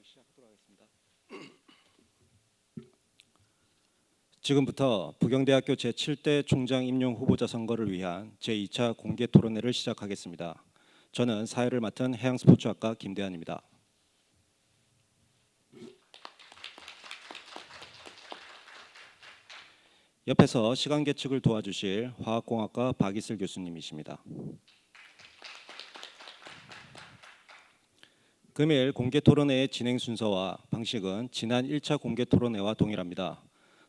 발표를 시작하도록 하겠습니다. 지금부터 부경대학교 제7대 총장 임용 후보자 선거를 위한 제2차 공개 토론회를 시작하겠습니다. 저는 사회를 맡은 해양스포츠학과 김대한입니다. 옆에서 시간 계측을 도와주실 화학공학과 박이슬 교수님이십니다. 금일 공개 토론회의 진행 순서와 방식은 지난 1차 공개 토론회와 동일합니다.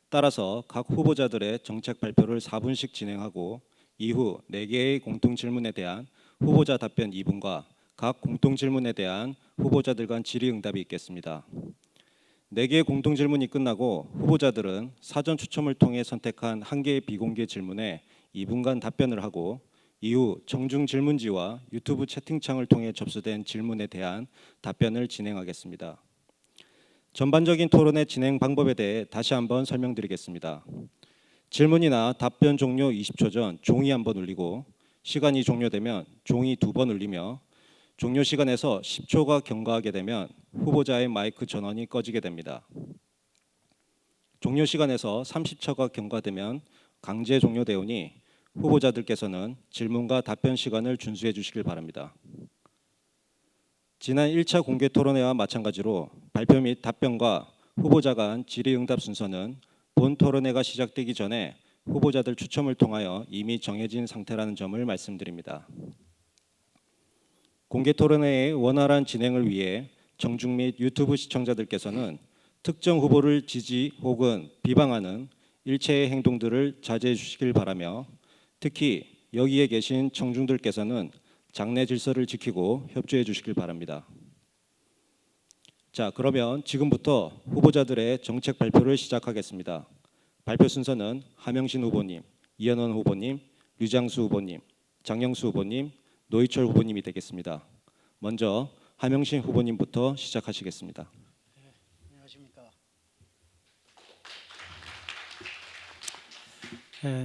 따라서 각 후보자들의 정책 발표를 4분씩 진행하고 이후 4개의 공통 질문에 대한 후보자 답변 2분과 각 공통 질문에 대한 후보자들 간 질의응답이 있겠습니다. 4개의 공통 질문이 끝나고 후보자들은 사전 추첨을 통해 선택한 1개의 비공개 질문에 2분간 답변을 하고 이후 정중 질문지와 유튜브 채팅창을 통해 접수된 질문에 대한 답변을 진행하겠습니다. 전반적인 토론의 진행 방법에 대해 다시 한번 설명드리겠습니다. 질문이나 답변 종료 20초 전 종이 한번 울리고 시간이 종료되면 종이 2번 울리며 종료 시간에서 10초가 경과하게 되면 후보자의 마이크 전원이 꺼지게 됩니다. 종료 시간에서 30초가 경과되면 강제 종료되오니 후보자들께서는 질문과 답변 시간을 준수해 주시길 바랍니다. 지난 1차 공개 토론회와 마찬가지로 발표 및 답변과 후보자 간 질의응답 순서는 본 토론회가 시작되기 전에 후보자들 추첨을 통하여 이미 정해진 상태라는 점을 말씀드립니다. 공개 토론회의 원활한 진행을 위해 정중 및 유튜브 시청자들께서는 특정 후보를 지지 혹은 비방하는 일체의 행동들을 자제해 주시길 바라며 특히 여기에 계신 청중들께서는 장내 질서를 지키고 협조해 주시길 바랍니다. 자, 그러면 지금부터 후보자들의 정책 발표를 시작하겠습니다. 발표 순서는 하명신 후보님, 이현원 후보님, 류장수 후보님, 장영수 후보님, 노희철 후보님이 되겠습니다. 먼저 하명신 후보님부터 시작하시겠습니다. 안녕하십니까.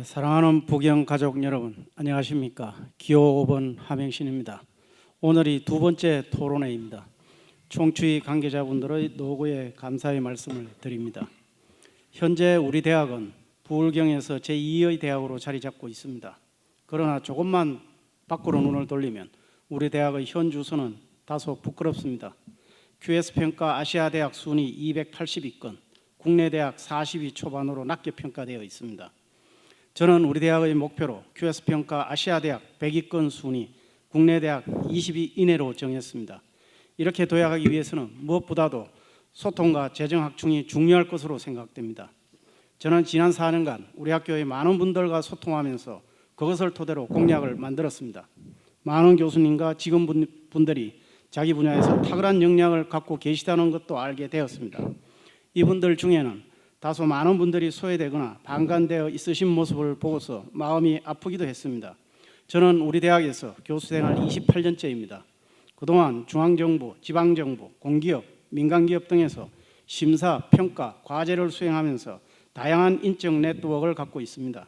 사랑하는 부경 가족 여러분, 안녕하십니까. 기호 5번 하명신입니다. 오늘이 두 번째 토론회입니다. 총추위 관계자분들의 노고에 감사의 말씀을 드립니다. 현재 우리 대학은 부울경에서 제2의 대학으로 자리 잡고 있습니다. 그러나 조금만 밖으로 눈을 돌리면 우리 대학의 현 주소는 다소 부끄럽습니다. QS평가 아시아대학 순위 282건, 국내 대학 40위 초반으로 낮게 평가되어 있습니다. 저는 우리 대학의 목표로 QS평가 아시아대학 100위권 순위, 국내 대학 20위 이내로 정했습니다. 이렇게 도약하기 위해서는 무엇보다도 소통과 재정확충이 중요할 것으로 생각됩니다. 저는 지난 4년간 우리 학교의 많은 분들과 소통하면서 그것을 토대로 공약을 만들었습니다. 많은 교수님과 직원분들이 자기 분야에서 탁월한 역량을 갖고 계시다는 것도 알게 되었습니다. 이분들 중에는 다소 많은 분들이 소외되거나 반감되어 있으신 모습을 보고서 마음이 아프기도 했습니다. 저는 우리 대학에서 교수생활 28년째입니다. 그동안 중앙정부, 지방정부, 공기업, 민간기업 등에서 심사, 평가, 과제를 수행하면서 다양한 인적 네트워크를 갖고 있습니다.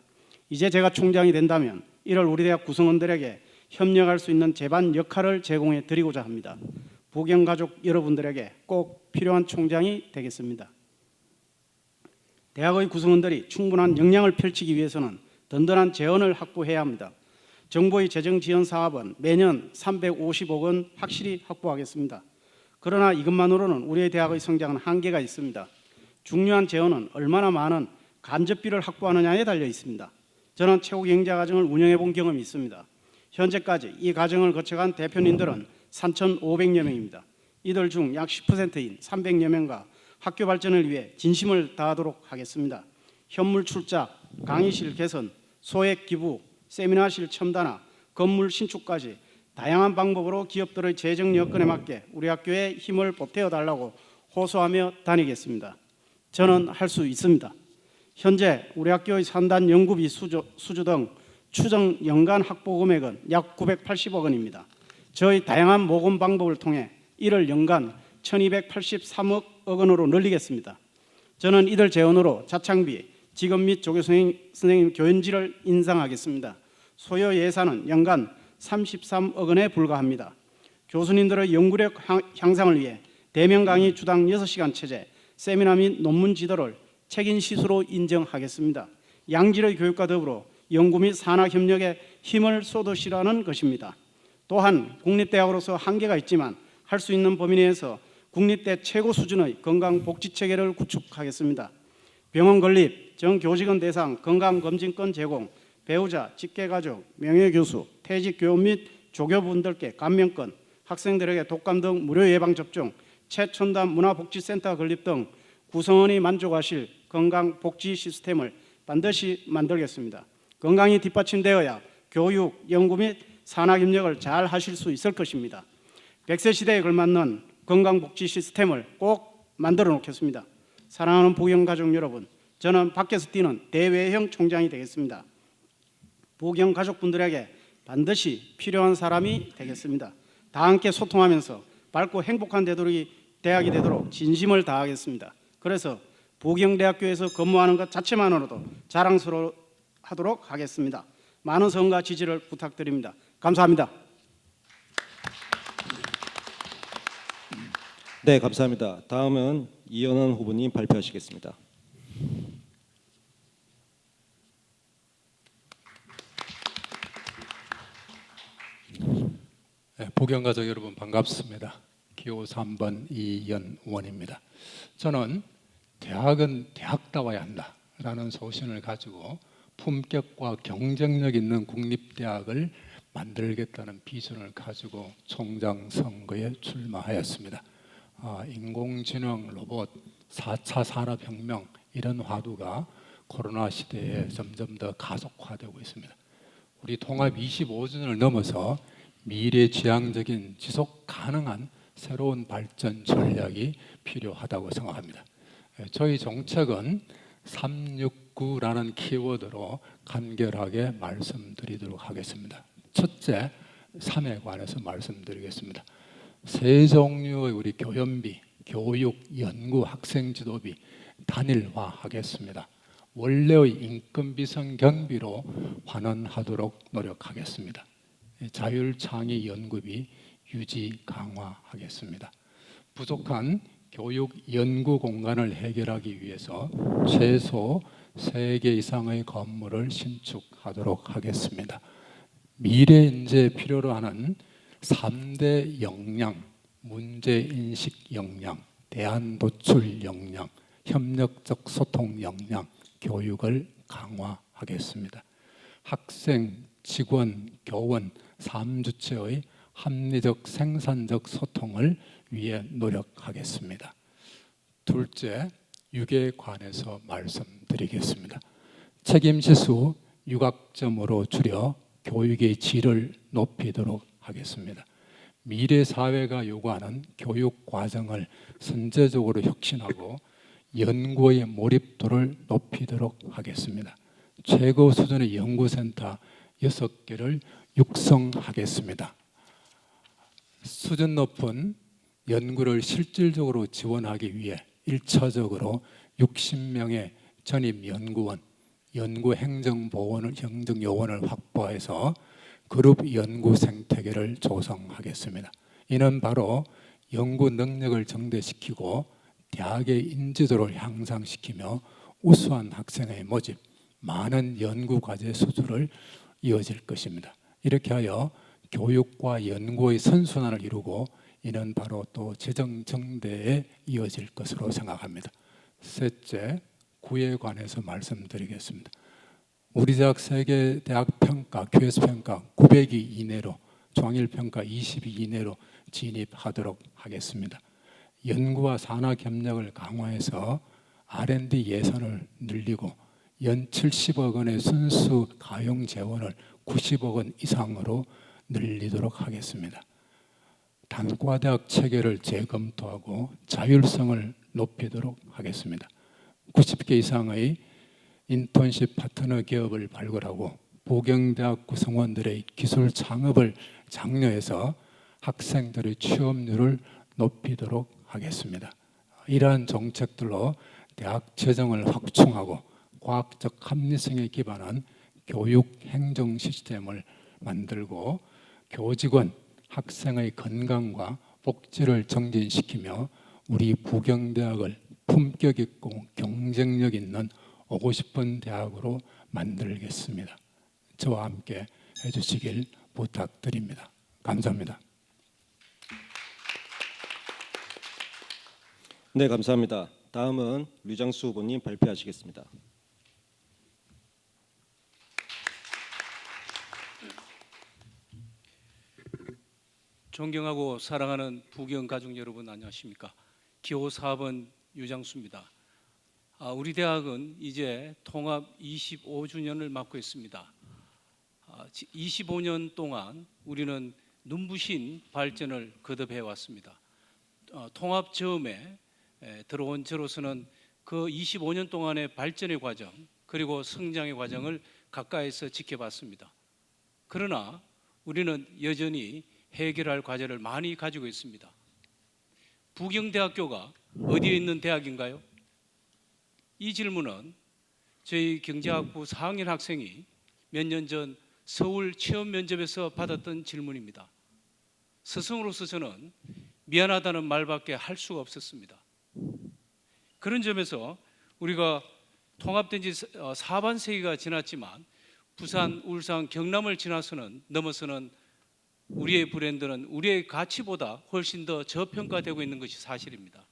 이제 제가 총장이 된다면 이를 우리 대학 구성원들에게 협력할 수 있는 제반 역할을 제공해 드리고자 합니다. 부경 가족 여러분들에게 꼭 필요한 총장이 되겠습니다. 대학의 구성원들이 충분한 역량을 펼치기 위해서는 든든한 재원을 확보해야 합니다. 정부의 재정 지원 사업은 매년 350억 원 확실히 확보하겠습니다. 그러나 이것만으로는 우리의 대학의 성장은 한계가 있습니다. 중요한 재원은 얼마나 많은 간접비를 확보하느냐에 달려 있습니다. 저는 최고경제과정을 운영해 본 경험이 있습니다. 현재까지 이 과정을 거쳐간 대표님들은 3,500여 명입니다. 이들 중 약 10%인 300여 명과 학교 발전을 위해 진심을 다하도록 하겠습니다. 현물 출자, 강의실 개선, 소액 기부, 세미나실 첨단화, 건물 신축까지 다양한 방법으로 기업들의 재정 여건에 맞게 우리 학교에 힘을 보태어 달라고 호소하며 다니겠습니다. 저는 할 수 있습니다. 현재 우리 학교의 산단 연구비 수주 등 추정 연간 확보 금액은 약 980억 원입니다. 저희 다양한 모금 방법을 통해 이를 연간 1283억 원으로 늘리겠습니다. 저는 이들 재원으로 자창비, 직업 및 조교 선생님 교연지를 인상하겠습니다. 소요 예산은 연간 33억 원에 불과합니다. 교수님들의 연구력 향상을 위해 대면 강의 주당 6시간 체제, 세미나 및 논문 지도를 책임 시수로 인정하겠습니다. 양질의 교육과 더불어 연구 및 산학 협력에 힘을 쏟으시라는 것입니다. 또한 국립대학으로서 한계가 있지만 할 수 있는 범위 내에서 국립대 최고 수준의 건강복지체계를 구축하겠습니다. 병원 건립, 정교직원 대상 건강검진권 제공, 배우자, 직계가족, 명예교수, 퇴직교원 및 조교분들께 감면권, 학생들에게 독감 등 무료 예방접종, 최첨단 문화복지센터 건립 등 구성원이 만족하실 건강복지 시스템을 반드시 만들겠습니다. 건강이 뒷받침되어야 교육, 연구 및 산학협력을 잘 하실 수 있을 것입니다. 100세 시대에 걸맞는 건강복지 시스템을 꼭 만들어 놓겠습니다. 사랑하는 부경가족 여러분, 저는 밖에서 뛰는 대외형 총장이 되겠습니다. 부경가족분들에게 반드시 필요한 사람이 되겠습니다. 다 함께 소통하면서 밝고 행복한 대학이 되도록 진심을 다하겠습니다. 그래서 부경대학교에서 근무하는 것 자체만으로도 자랑스러워하도록 하겠습니다. 많은 성과 지지를 부탁드립니다. 감사합니다. 네, 감사합니다. 다음은 이현원 후보님 발표하시겠습니다. 네, 부경가족 여러분 반갑습니다. 기호 3번 이연원입니다. 저는 대학은 대학다워야 한다라는 소신을 가지고 품격과 경쟁력 있는 국립대학을 만들겠다는 비전을 가지고 총장 선거에 출마하였습니다. 인공지능, 로봇, 4차 산업혁명 이런 화두가 코로나 시대에 점점 더 가속화되고 있습니다. 우리 통합 25주년을 넘어서 미래지향적인 지속 가능한 새로운 발전 전략이 필요하다고 생각합니다. 저희 정책은 369라는 키워드로 간결하게 말씀드리도록 하겠습니다. 첫째, 3에 관해서 말씀드리겠습니다. 세 종류의 우리 교연비, 교육, 연구, 학생 지도비 단일화하겠습니다. 원래의 인건비성 경비로 환원하도록 노력하겠습니다. 자율창의 연구비 유지 강화하겠습니다. 부족한 교육 연구 공간을 해결하기 위해서 최소 3개 이상의 건물을 신축하도록 하겠습니다. 미래인재 필요로 하는 3대 역량, 문제인식 역량, 대안도출 역량, 협력적 소통 역량, 교육을 강화하겠습니다. 학생, 직원, 교원, 3주체의 합리적 생산적 소통을 위해 노력하겠습니다. 둘째, 육에 관해서 말씀드리겠습니다. 책임지수 6학점으로 줄여 교육의 질을 높이도록 하겠습니다. 미래 사회가 요구하는 교육 과정을 선제적으로 혁신하고 연구의 몰입도를 높이도록 하겠습니다. 최고 수준의 연구센터 6개를 육성하겠습니다. 수준 높은 연구를 실질적으로 지원하기 위해 1차적으로 60명의 전임 연구원, 연구행정요원을 확보해서 그룹 연구 생태계를 조성하겠습니다. 이는 바로 연구 능력을 정대시키고 대학의 인지도를 향상시키며 우수한 학생의 모집, 많은 연구과제 수주를 이어질 것입니다. 이렇게 하여 교육과 연구의 선순환을 이루고 이는 바로 또 재정 정대에 이어질 것으로 생각합니다. 셋째, 구에 관해서 말씀드리겠습니다. 우리 대학 세계 대학 평가, QS 평가 900위 이내로, 종일 평가 20위 이내로 진입하도록 하겠습니다. 연구와 산학 협력을 강화해서 R&D 예산을 늘리고 연 70억 원의 순수 가용 재원을 90억 원 이상으로 늘리도록 하겠습니다. 단과대학 체계를 재검토하고 자율성을 높이도록 하겠습니다. 90개 이상의 인턴십 파트너 기업을 발굴하고 부경대학 구성원들의 기술 창업을 장려해서 학생들의 취업률을 높이도록 하겠습니다. 이러한 정책들로 대학 재정을 확충하고 과학적 합리성에 기반한 교육 행정 시스템을 만들고 교직원, 학생의 건강과 복지를 정진시키며 우리 부경대학을 품격 있고 경쟁력 있는 오고 싶은 대학으로 만들겠습니다. 저와 함께 해주시길 부탁드립니다. 감사합니다. 네, 감사합니다. 다음은 류장수 후보님 발표하시겠습니다. 존경하고 사랑하는 부경 가족 여러분 안녕하십니까? 기호 4번 유장수입니다. 우리 대학은 이제 통합 25주년을 맞고 있습니다. 25년 동안 우리는 눈부신 발전을 거듭해 왔습니다. 통합 처음에 들어온 저로서는 그 25년 동안의 발전의 과정 그리고 성장의 과정을 가까이서 지켜봤습니다. 그러나 우리는 여전히 해결할 과제를 많이 가지고 있습니다. 부경대학교가 어디에 있는 대학인가요? 이 질문은 저희 경제학부 4학년 학생이 몇 년 전 서울 취업 면접에서 받았던 질문입니다. 스승으로서 저는 미안하다는 말밖에 할 수가 없었습니다. 그런 점에서 우리가 통합된 지 4반세기가 지났지만 부산, 울산, 경남을 넘어서는 우리의 브랜드는 우리의 가치보다 훨씬 더 저평가되고 있는 것이 사실입니다.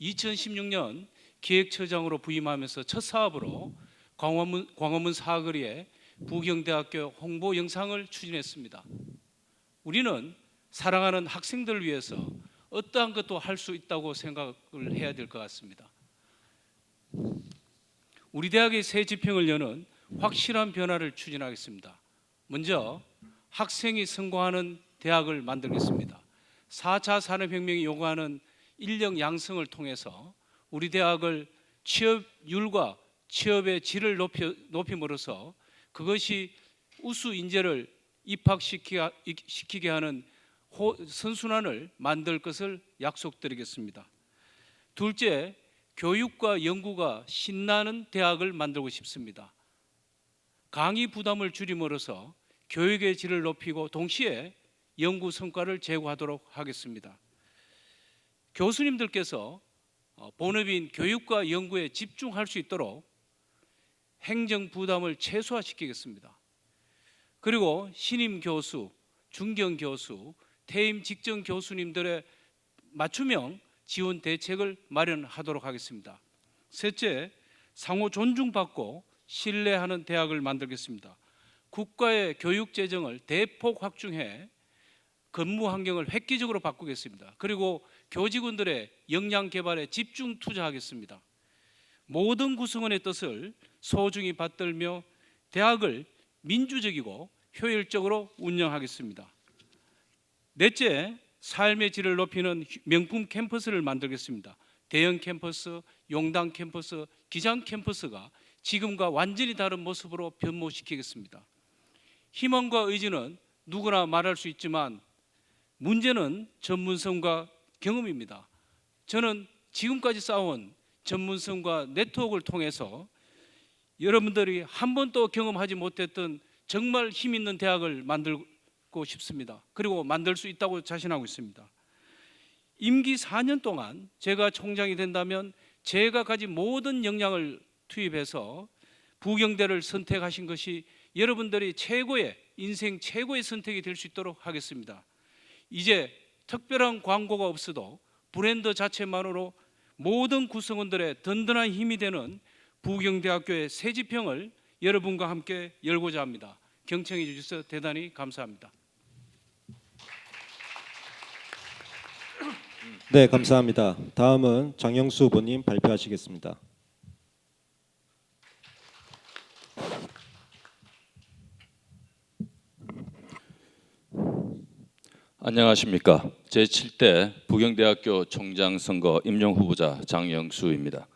2016년 기획처장으로 부임하면서 첫 사업으로 광화문 사거리에 부경대학교 홍보 영상을 추진했습니다. 우리는 사랑하는 학생들을 위해서 어떠한 것도 할 수 있다고 생각을 해야 될 것 같습니다. 우리 대학의 새 지평을 여는 확실한 변화를 추진하겠습니다. 먼저 학생이 성공하는 대학을 만들겠습니다. 4차 산업혁명이 요구하는 인력 양성을 통해서 우리 대학을 취업률과 취업의 질을 높임으로써 그것이 우수 인재를 입학시키게 하는 선순환을 만들 것을 약속드리겠습니다. 둘째, 교육과 연구가 신나는 대학을 만들고 싶습니다. 강의 부담을 줄임으로써 교육의 질을 높이고 동시에 연구 성과를 제고하도록 하겠습니다. 교수님들께서 본업인 교육과 연구에 집중할 수 있도록 행정 부담을 최소화시키겠습니다. 그리고 신임 교수, 중견 교수, 퇴임 직전 교수님들의 맞춤형 지원 대책을 마련하도록 하겠습니다. 셋째, 상호 존중받고 신뢰하는 대학을 만들겠습니다. 국가의 교육 재정을 대폭 확충해 근무 환경을 획기적으로 바꾸겠습니다. 그리고 교직원들의 역량 개발에 집중 투자하겠습니다. 모든 구성원의 뜻을 소중히 받들며 대학을 민주적이고 효율적으로 운영하겠습니다. 넷째, 삶의 질을 높이는 명품 캠퍼스를 만들겠습니다. 대형 캠퍼스, 용당 캠퍼스, 기장 캠퍼스가 지금과 완전히 다른 모습으로 변모시키겠습니다. 희망과 의지는 누구나 말할 수 있지만 문제는 전문성과 경험입니다. 저는 지금까지 쌓아온 전문성과 네트워크를 통해서 여러분들이 한 번도 경험하지 못했던 정말 힘 있는 대학을 만들고 싶습니다. 그리고 만들 수 있다고 자신하고 있습니다. 임기 4년 동안 제가 총장이 된다면 제가 가진 모든 역량을 투입해서 부경대를 선택하신 것이 여러분들이 인생 최고의 선택이 될 수 있도록 하겠습니다. 이제 특별한 광고가 없어도 브랜드 자체만으로 모든 구성원들의 든든한 힘이 되는 부경대학교의 새 지평을 여러분과 함께 열고자 합니다. 경청해 주셔서 대단히 감사합니다. 네, 감사합니다. 다음은 장영수 후보님 발표하시겠습니다. 안녕하십니까. 제7대 부경대학교 총장 선거 임용 후보자 장영수입니다.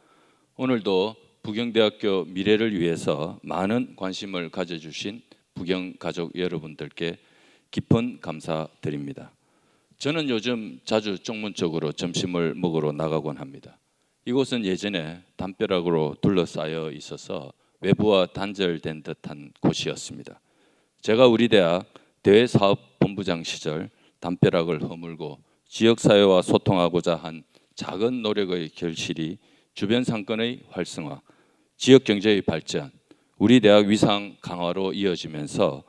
오늘도 부경대학교 미래를 위해서 많은 관심을 가져주신 부경 가족 여러분들께 깊은 감사드립니다. 저는 요즘 자주 쪽문적으로 점심을 먹으러 나가곤 합니다. 이곳은 예전에 담벼락으로 둘러싸여 있어서 외부와 단절된 듯한 곳이었습니다. 제가 우리 대학 대외사업본부장 시절 담벼락을 허물고 지역사회와 소통하고자 한 작은 노력의 결실이 주변 상권의 활성화, 지역 경제의 발전, 우리 대학 위상 강화로 이어지면서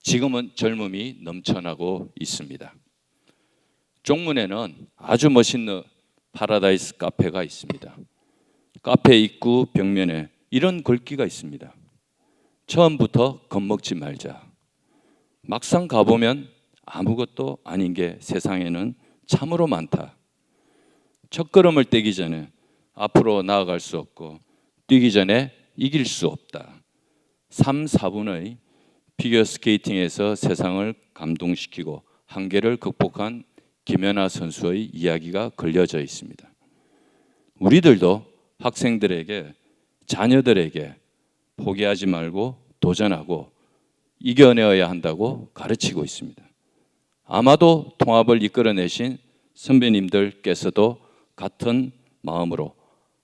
지금은 젊음이 넘쳐나고 있습니다. 종문에는 아주 멋있는 파라다이스 카페가 있습니다. 카페 입구 벽면에 이런 글귀가 있습니다. 처음부터 겁먹지 말자. 막상 가보면 아무것도 아닌 게 세상에는 참으로 많다. 첫걸음을 떼기 전에 앞으로 나아갈 수 없고 뛰기 전에 이길 수 없다. 3, 4분의 피겨스케이팅에서 세상을 감동시키고 한계를 극복한 김연아 선수의 이야기가 걸려져 있습니다. 우리들도 학생들에게, 자녀들에게 포기하지 말고 도전하고 이겨내어야 한다고 가르치고 있습니다. 아마도 통합을 이끌어내신 선배님들께서도 같은 마음으로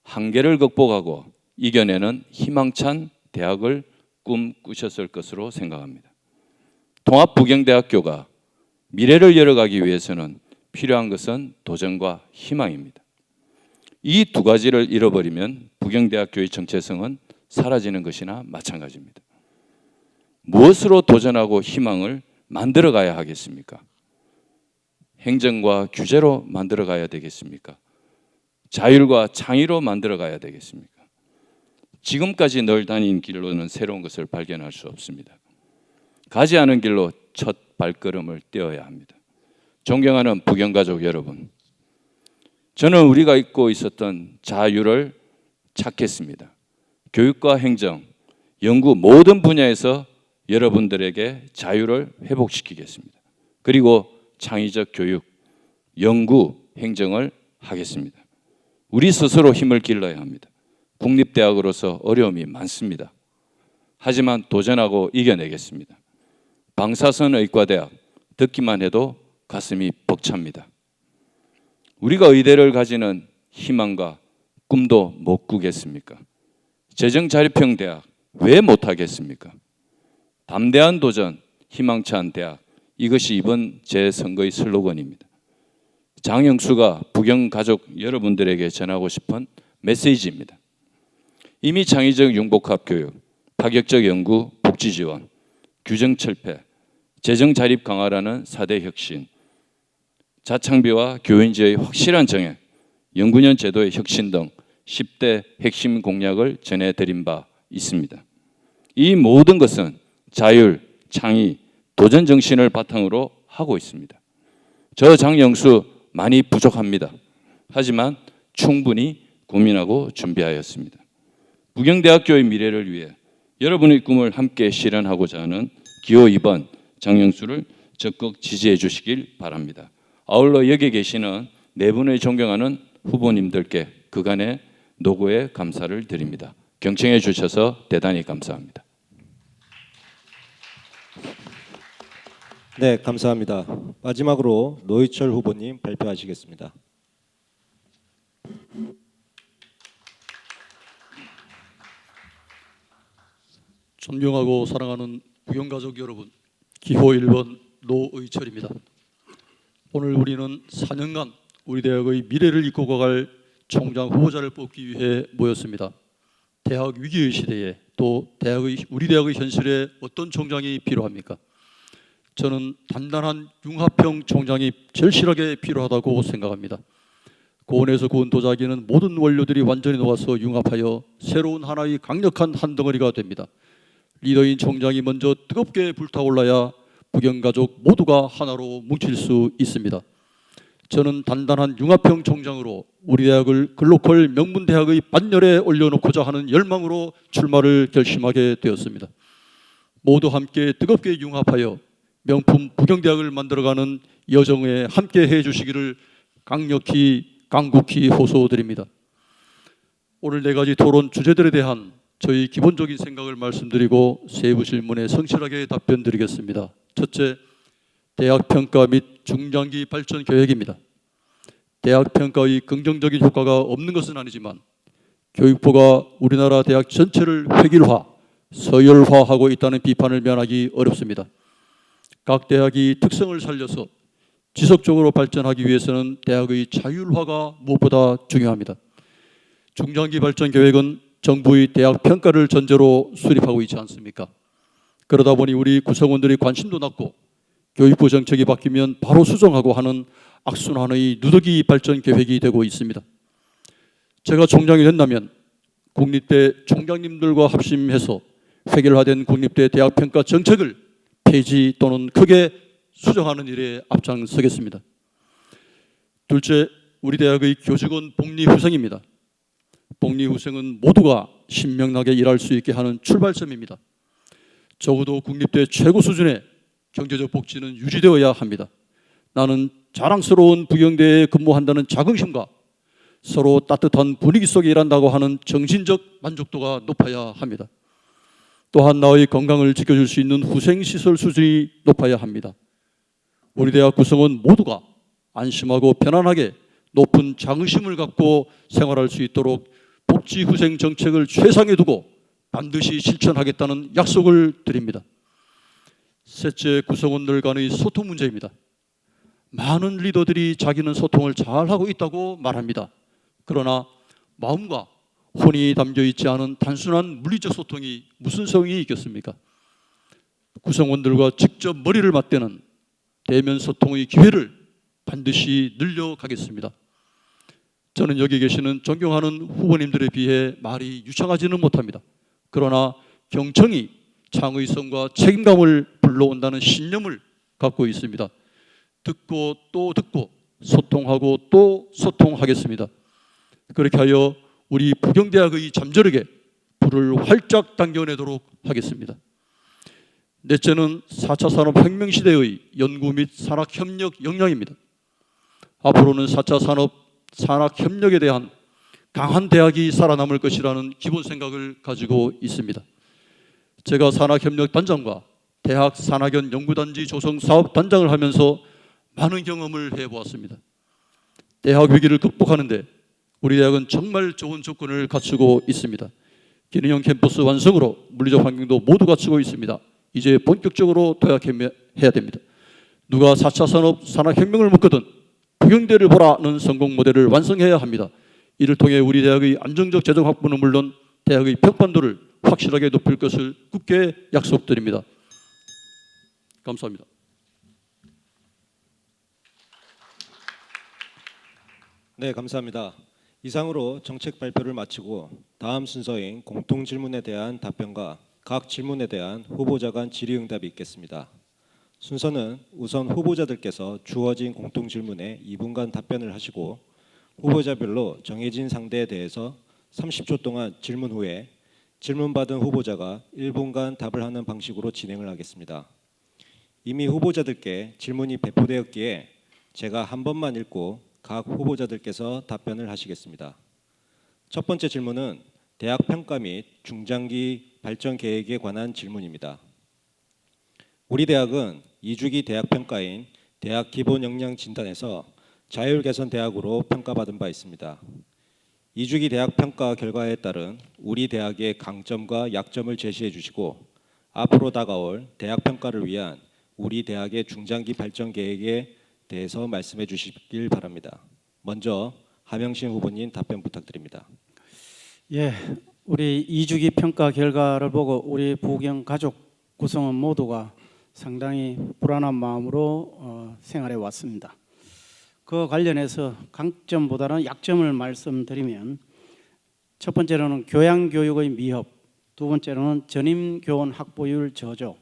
한계를 극복하고 이겨내는 희망찬 대학을 꿈꾸셨을 것으로 생각합니다. 통합부경대학교가 미래를 열어가기 위해서는 필요한 것은 도전과 희망입니다. 이 두 가지를 잃어버리면 부경대학교의 정체성은 사라지는 것이나 마찬가지입니다. 무엇으로 도전하고 희망을 만들어 가야 하겠습니까? 행정과 규제로 만들어 가야 되겠습니까? 자율과 창의로 만들어 가야 되겠습니까? 지금까지 늘 다닌 길로는 새로운 것을 발견할 수 없습니다. 가지 않은 길로 첫 발걸음을 떼어야 합니다. 존경하는 부경가족 여러분, 저는 우리가 잊고 있었던 자유를 찾겠습니다. 교육과 행정, 연구 모든 분야에서 여러분들에게 자유를 회복시키겠습니다. 그리고 창의적 교육, 연구, 행정을 하겠습니다. 우리 스스로 힘을 길러야 합니다. 국립대학으로서 어려움이 많습니다. 하지만 도전하고 이겨내겠습니다. 방사선의과대학 듣기만 해도 가슴이 벅찹니다. 우리가 의대를 가지는 희망과 꿈도 못 꾸겠습니까? 재정자립형 대학 왜 못하겠습니까? 담대한 도전, 희망찬 대학, 이것이 이번 재선거의 슬로건입니다. 장영수가 부경가족 여러분들에게 전하고 싶은 메시지입니다. 이미 창의적 융복합 교육, 파격적 연구, 복지 지원, 규정 철폐, 재정 자립 강화라는 4대 혁신, 자창비와 교인지의 확실한 정액, 연구년 제도의 혁신 등 10대 핵심 공약을 전해드린 바 있습니다. 이 모든 것은 자율, 창의, 도전 정신을 바탕으로 하고 있습니다. 저 장영수 많이 부족합니다. 하지만 충분히 고민하고 준비하였습니다. 부경대학교의 미래를 위해 여러분의 꿈을 함께 실현하고자 하는 기호 2번 장영수를 적극 지지해 주시길 바랍니다. 아울러 여기 계시는 네 분의 존경하는 후보님들께 그간의 노고에 감사를 드립니다. 경청해 주셔서 대단히 감사합니다. 네, 감사합니다. 마지막으로 노희철 후보님 발표하시겠습니다. 존경하고 사랑하는 부경가족 여러분, 기호 1번 노의철입니다. 오늘 우리는 4년간 우리 대학의 미래를 이끌고 갈 총장 후보자를 뽑기 위해 모였습니다. 대학 위기의 시대에 또 우리 대학의 현실에 어떤 총장이 필요합니까? 저는 단단한 융합형 총장이 절실하게 필요하다고 생각합니다. 고온에서 구운 도자기는 모든 원료들이 완전히 녹아서 융합하여 새로운 하나의 강력한 한 덩어리가 됩니다. 리더인 총장이 먼저 뜨겁게 불타올라야 부경가족 모두가 하나로 뭉칠 수 있습니다. 저는 단단한 융합형 총장으로 우리 대학을 글로컬 명문대학의 반열에 올려놓고자 하는 열망으로 출마를 결심하게 되었습니다. 모두 함께 뜨겁게 융합하여 명품 부경대학을 만들어가는 여정에 함께해 주시기를 간곡히 호소드립니다. 오늘 네 가지 토론 주제들에 대한 저희 기본적인 생각을 말씀드리고 세부 질문에 성실하게 답변드리겠습니다. 첫째, 대학 평가 및 중장기 발전 계획입니다. 대학 평가의 긍정적인 효과가 없는 것은 아니지만 교육부가 우리나라 대학 전체를 획일화, 서열화하고 있다는 비판을 면하기 어렵습니다. 각 대학이 특성을 살려서 지속적으로 발전하기 위해서는 대학의 자율화가 무엇보다 중요합니다. 중장기 발전 계획은 정부의 대학 평가를 전제로 수립하고 있지 않습니까? 그러다 보니 우리 구성원들의 관심도 낮고 교육부 정책이 바뀌면 바로 수정하고 하는 악순환의 누더기 발전 계획이 되고 있습니다. 제가 총장이 된다면 국립대 총장님들과 합심해서 획일화된 국립대 대학평가 정책을 폐지 또는 크게 수정하는 일에 앞장서겠습니다. 둘째, 우리 대학의 교직원 복리후생입니다. 복리후생은 모두가 신명나게 일할 수 있게 하는 출발점입니다. 적어도 국립대 최고 수준의 경제적 복지는 유지되어야 합니다. 나는 자랑스러운 부경대에 근무한다는 자긍심과 서로 따뜻한 분위기 속에 일한다고 하는 정신적 만족도가 높아야 합니다. 또한 나의 건강을 지켜줄 수 있는 후생시설 수준이 높아야 합니다. 우리 대학 구성원 모두가 안심하고 편안하게 높은 자긍심을 갖고 생활할 수 있도록 복지후생 정책을 최상에 두고 반드시 실천하겠다는 약속을 드립니다. 셋째, 구성원들 간의 소통 문제입니다. 많은 리더들이 자기는 소통을 잘하고 있다고 말합니다. 그러나 마음과 혼이 담겨 있지 않은 단순한 물리적 소통이 무슨 소용이 있겠습니까? 구성원들과 직접 머리를 맞대는 대면 소통의 기회를 반드시 늘려가겠습니다. 저는 여기 계시는 존경하는 후보님들에 비해 말이 유창하지는 못합니다. 그러나 경청이 창의성과 책임감을 불러온다는 신념을 갖고 있습니다. 듣고 또 듣고 소통하고 또 소통하겠습니다. 그렇게 하여 우리 부경대학의 잠재력에 불을 활짝 당겨내도록 하겠습니다. 넷째는 4차 산업혁명 시대의 연구 및 산학협력 역량입니다. 앞으로는 4차 산학협력에 대한 강한 대학이 살아남을 것이라는 기본 생각을 가지고 있습니다. 제가 산학협력단장과 대학 산학연 연구단지 조성 사업단장을 하면서 많은 경험을 해보았습니다. 대학 위기를 극복하는데 우리 대학은 정말 좋은 조건을 갖추고 있습니다. 기능형 캠퍼스 완성으로 물리적 환경도 모두 갖추고 있습니다. 이제 본격적으로 도약해야 됩니다. 누가 4차 산학혁명을 묻거든 부경대를 보라는 성공 모델을 완성해야 합니다. 이를 통해 우리 대학의 안정적 재정 확보는 물론 대학의 평판도를 확실하게 높일 것을 굳게 약속드립니다. 감사합니다. 네, 감사합니다. 이상으로 정책 발표를 마치고 다음 순서인 공통 질문에 대한 답변과 각 질문에 대한 후보자 간 질의응답이 있겠습니다. 순서는 우선 후보자들께서 주어진 공통 질문에 2분간 답변을 하시고 후보자별로 정해진 상대에 대해서 30초 동안 질문 후에 질문받은 후보자가 1분간 답을 하는 방식으로 진행을 하겠습니다. 이미 후보자들께 질문이 배포되었기에 제가 한 번만 읽고 각 후보자들께서 답변을 하시겠습니다. 첫 번째 질문은 대학 평가 및 중장기 발전 계획에 관한 질문입니다. 우리 대학은 2주기 대학 평가인 대학 기본 역량 진단에서 자율 개선 대학으로 평가받은 바 있습니다. 2주기 대학 평가 결과에 따른 우리 대학의 강점과 약점을 제시해 주시고 앞으로 다가올 대학 평가를 위한 우리 대학의 중장기 발전 계획에 대해서 말씀해 주시길 바랍니다. 먼저 하명신 후보님 답변 부탁드립니다. 예, 우리 2주기 평가 결과를 보고 우리 부경 가족 구성원 모두가 상당히 불안한 마음으로 생활해 왔습니다. 그 관련해서 강점보다는 약점을 말씀드리면 첫 번째로는 교양교육의 미흡, 두 번째로는 전임교원 확보율 저조,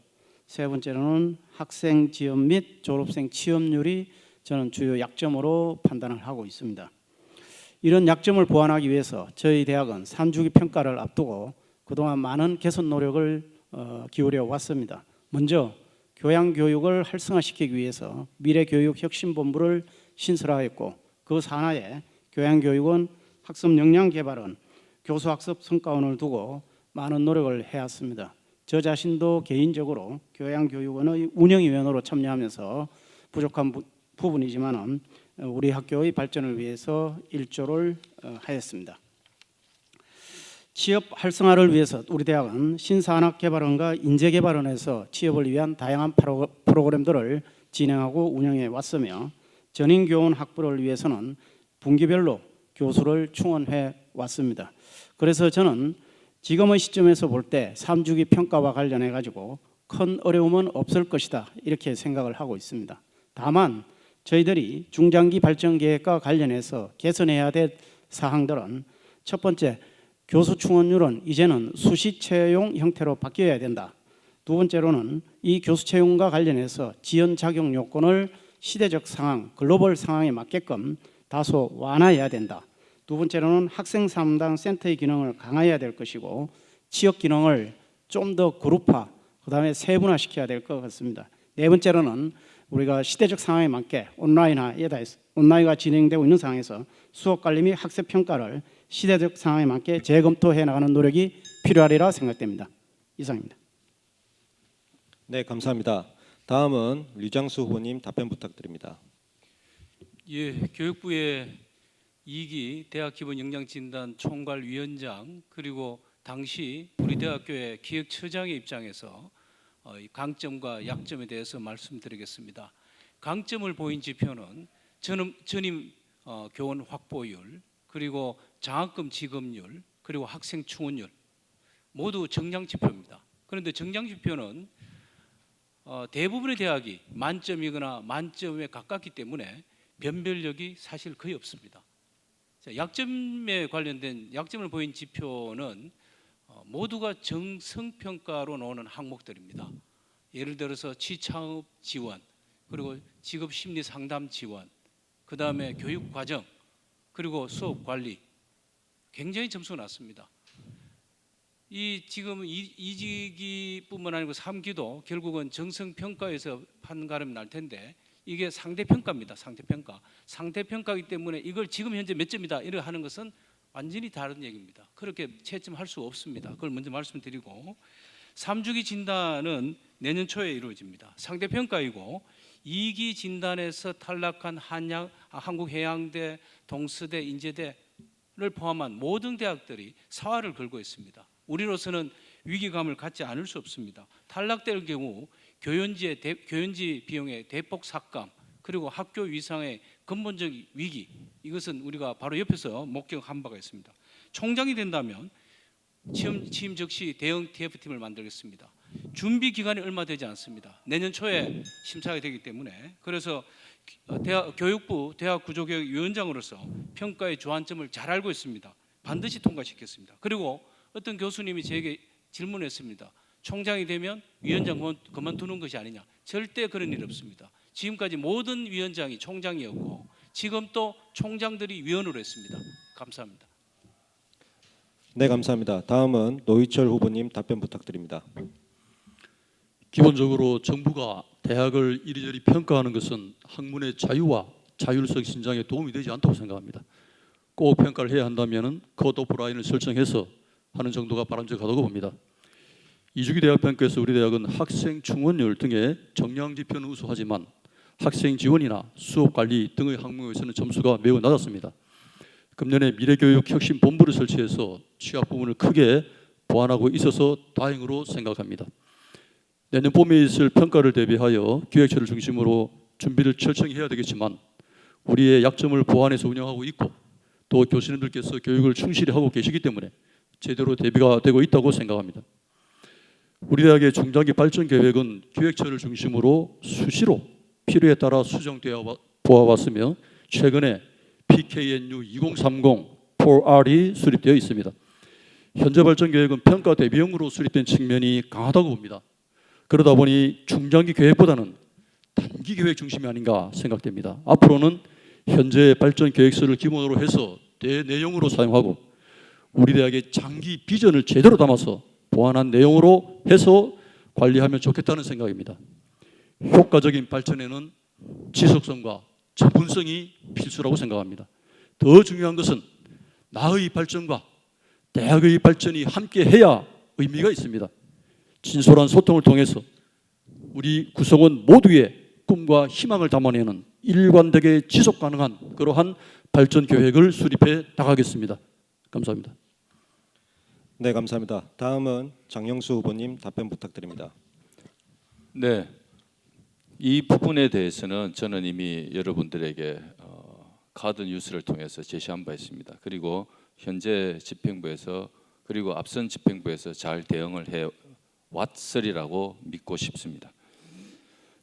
세 번째로는 학생 지원 및 졸업생 취업률이 저는 주요 약점으로 판단을 하고 있습니다. 이런 약점을 보완하기 위해서 저희 대학은 3주기 평가를 앞두고 그동안 많은 개선 노력을 기울여 왔습니다. 먼저 교양교육을 활성화시키기 위해서 미래교육혁신본부를 신설하였고 그 산하에 교양교육은 학습 역량 개발은 교수학습 성과원을 두고 많은 노력을 해왔습니다. 저 자신도 개인적으로 교양교육원의 운영위원으로 참여하면서 부족한 부분이지만 우리 학교의 발전을 위해서 일조를 하였습니다. 취업 활성화를 위해서 우리 대학은 신산학개발원과 인재개발원에서 취업을 위한 다양한 프로그램들을 진행하고 운영해 왔으며 전인교원 확보를 위해서는 분기별로 교수를 충원해 왔습니다. 그래서 저는 지금의 시점에서 볼 때 3주기 평가와 관련해 가지고 큰 어려움은 없을 것이다 이렇게 생각을 하고 있습니다. 다만 저희들이 중장기 발전 계획과 관련해서 개선해야 될 사항들은 첫 번째, 교수 충원률은 이제는 수시 채용 형태로 바뀌어야 된다. 두 번째로는 이 교수 채용과 관련해서 지연 자격 요건을 시대적 상황, 글로벌 상황에 맞게끔 다소 완화해야 된다. 두 번째로는 학생 상담 센터의 기능을 강화해야 될 것이고 취업 기능을 좀 더 그룹화, 그다음에 세분화시켜야 될 것 같습니다. 네 번째로는 우리가 시대적 상황에 맞게 온라인화 진행되고 있는 상황에서 수업 관리 및 학습 평가를 시대적 상황에 맞게 재검토해 나가는 노력이 필요하리라 생각됩니다. 이상입니다. 네, 감사합니다. 다음은 류장수 후보님 답변 부탁드립니다. 예, 교육부의 2기 대학기본역량진단 총괄위원장 그리고 당시 우리 대학교의 기획처장의 입장에서 이 강점과 약점에 대해서 말씀드리겠습니다. 강점을 보인 지표는 전임 교원 확보율, 그리고 장학금 지급률, 그리고 학생 충원율 모두 정량 지표입니다. 그런데 정량 지표는 대부분의 대학이 만점이거나 만점에 가깝기 때문에 변별력이 사실 거의 없습니다. 약점에 관련된 약점을 보인 지표는 모두가 정성평가로 나오는 항목들입니다. 예를 들어서 취창업 지원, 그리고 직업 심리 상담 지원, 그 다음에 교육 과정, 그리고 수업 관리 굉장히 점수가 낮습니다. 이 지금 2기뿐만 아니고 3기도 결국은 정성평가에서 판가름이 날 텐데 이게 상대평가입니다. 상대평가이기 때문에 이걸 지금 현재 몇 점이다 이렇게 하는 것은 완전히 다른 얘기입니다. 그렇게 채점할 수 없습니다. 그걸 먼저 말씀드리고 3주기 진단은 내년 초에 이루어집니다. 상대평가이고 2기 진단에서 탈락한 한국해양대, 동서대, 인제대를 포함한 모든 대학들이 사활을 걸고 있습니다. 우리로서는 위기감을 갖지 않을 수 없습니다. 탈락될 경우 교연지 비용의 대폭 삭감, 그리고 학교 위상의 근본적 위기, 이것은 우리가 바로 옆에서 목격한 바가 있습니다. 총장이 된다면 취임 즉시 대형 TF팀을 만들겠습니다. 준비 기간이 얼마 되지 않습니다. 내년 초에 심사가 되기 때문에 그래서 교육부 대학구조개혁위원장으로서 평가의 주안점을 잘 알고 있습니다. 반드시 통과시켰습니다. 그리고 어떤 교수님이 저에게 질문했습니다. 총장이 되면 위원장 그만두는 것이 아니냐. 절대 그런 일 없습니다. 지금까지 모든 위원장이 총장이었고 지금 또 총장들이 위원으로 했습니다. 감사합니다. 네, 감사합니다. 다음은 노희철 후보님 답변 부탁드립니다. 기본적으로 정부가 대학을 이리저리 평가하는 것은 학문의 자유와 자율성 신장에 도움이 되지 않다고 생각합니다. 꼭 평가를 해야 한다면 컷 오프 라인을 설정해서 하는 정도가 바람직하다고 봅니다. 2주기 대학 평가에서 우리 대학은 학생 충원율 등의 정량 지표는 우수하지만 학생 지원이나 수업 관리 등의 항목에서는 점수가 매우 낮았습니다. 금년에 미래교육 혁신 본부를 설치해서 취약 부분을 크게 보완하고 있어서 다행으로 생각합니다. 내년 봄에 있을 평가를 대비하여 기획처를 중심으로 준비를 철저히 해야 되겠지만 우리의 약점을 보완해서 운영하고 있고 또 교수님들께서 교육을 충실히 하고 계시기 때문에 제대로 대비가 되고 있다고 생각합니다. 우리 대학의 중장기 발전 계획은 기획처를 중심으로 수시로 필요에 따라 수정되어 보아왔으며 최근에 PKNU 2030 4R이 수립되어 있습니다. 현재 발전 계획은 평가 대비형으로 수립된 측면이 강하다고 봅니다. 그러다 보니 중장기 계획보다는 단기 계획 중심이 아닌가 생각됩니다. 앞으로는 현재 발전 계획서를 기본으로 해서 대내용으로 사용하고 우리 대학의 장기 비전을 제대로 담아서 보완한 내용으로 해서 관리하면 좋겠다는 생각입니다. 효과적인 발전에는 지속성과 전문성이 필수라고 생각합니다. 더 중요한 것은 나의 발전과 대학의 발전이 함께 해야 의미가 있습니다. 진솔한 소통을 통해서 우리 구성원 모두의 꿈과 희망을 담아내는 일관되게 지속 가능한 그러한 발전 계획을 수립해 나가겠습니다. 감사합니다. 네, 감사합니다. 다음은 장영수 후보님 답변 부탁드립니다. 네, 이 부분에 대해서는 저는 이미 여러분들에게 카드 뉴스를 통해서 제시한 바 있습니다. 그리고 현재 집행부에서 그리고 앞선 집행부에서 잘 대응을 해 왔으리라고 믿고 싶습니다.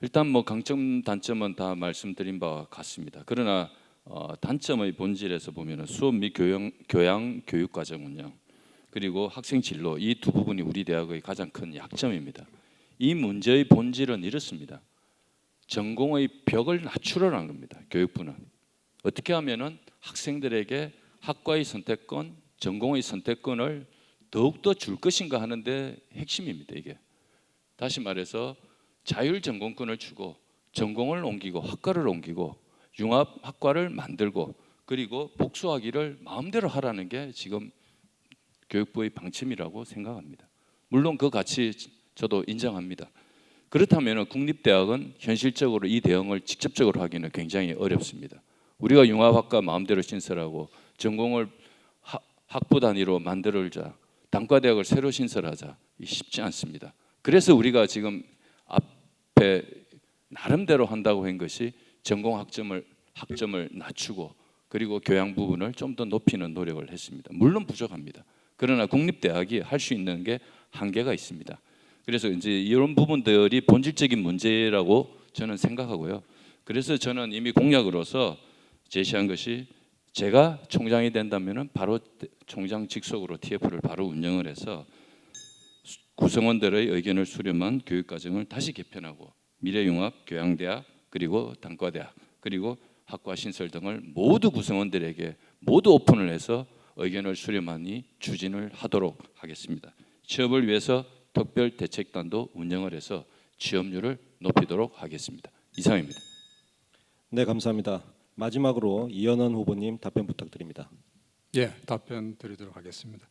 일단 뭐 강점 단점은 다 말씀드린 바와 같습니다. 그러나 단점의 본질에서 보면은 수업 및 교양 교육 과정 운영 그리고 학생 진로 이 두 부분이 우리 대학의 가장 큰 약점입니다. 이 문제의 본질은 이렇습니다. 전공의 벽을 낮추려는 겁니다. 교육부는 어떻게 하면은 학생들에게 학과의 선택권, 전공의 선택권을 더욱더 줄 것인가 하는데 핵심입니다. 이게 다시 말해서 자율 전공권을 주고 전공을 옮기고 학과를 옮기고 융합 학과를 만들고 그리고 복수하기를 마음대로 하라는 게 지금 교육부의 방침이라고 생각합니다. 물론 그 가치 저도 인정합니다. 그렇다면 국립대학은 현실적으로 이 대응을 직접적으로 하기는 굉장히 어렵습니다. 우리가 융합학과 마음대로 신설하고 전공을 학부 단위로 만들자, 단과대학을 새로 신설하자 쉽지 않습니다. 그래서 우리가 지금 앞에 나름대로 한다고 한 것이 전공 학점을 낮추고 그리고 교양 부분을 좀 더 높이는 노력을 했습니다. 물론 부족합니다. 그러나 국립대학이 할 수 있는 게 한계가 있습니다. 그래서 이제 이런 부분들이 본질적인 문제라고 저는 생각하고요. 그래서 저는 이미 공약으로서 제시한 것이 제가 총장이 된다면은 바로 총장 직속으로 TF를 바로 운영을 해서 구성원들의 의견을 수렴한 교육과정을 다시 개편하고 미래융합, 교양대학 그리고 단과대학 그리고 학과 신설 등을 모두 구성원들에게 모두 오픈을 해서 의견을 수렴하니 추진을 하도록 하겠습니다. 취업을 위해서 특별 대책단도 운영을 해서 취업률을 높이도록 하겠습니다. 이상입니다. 네, 감사합니다. 마지막으로 이현원 후보님 답변 부탁드립니다. 예, 답변 드리도록 하겠습니다.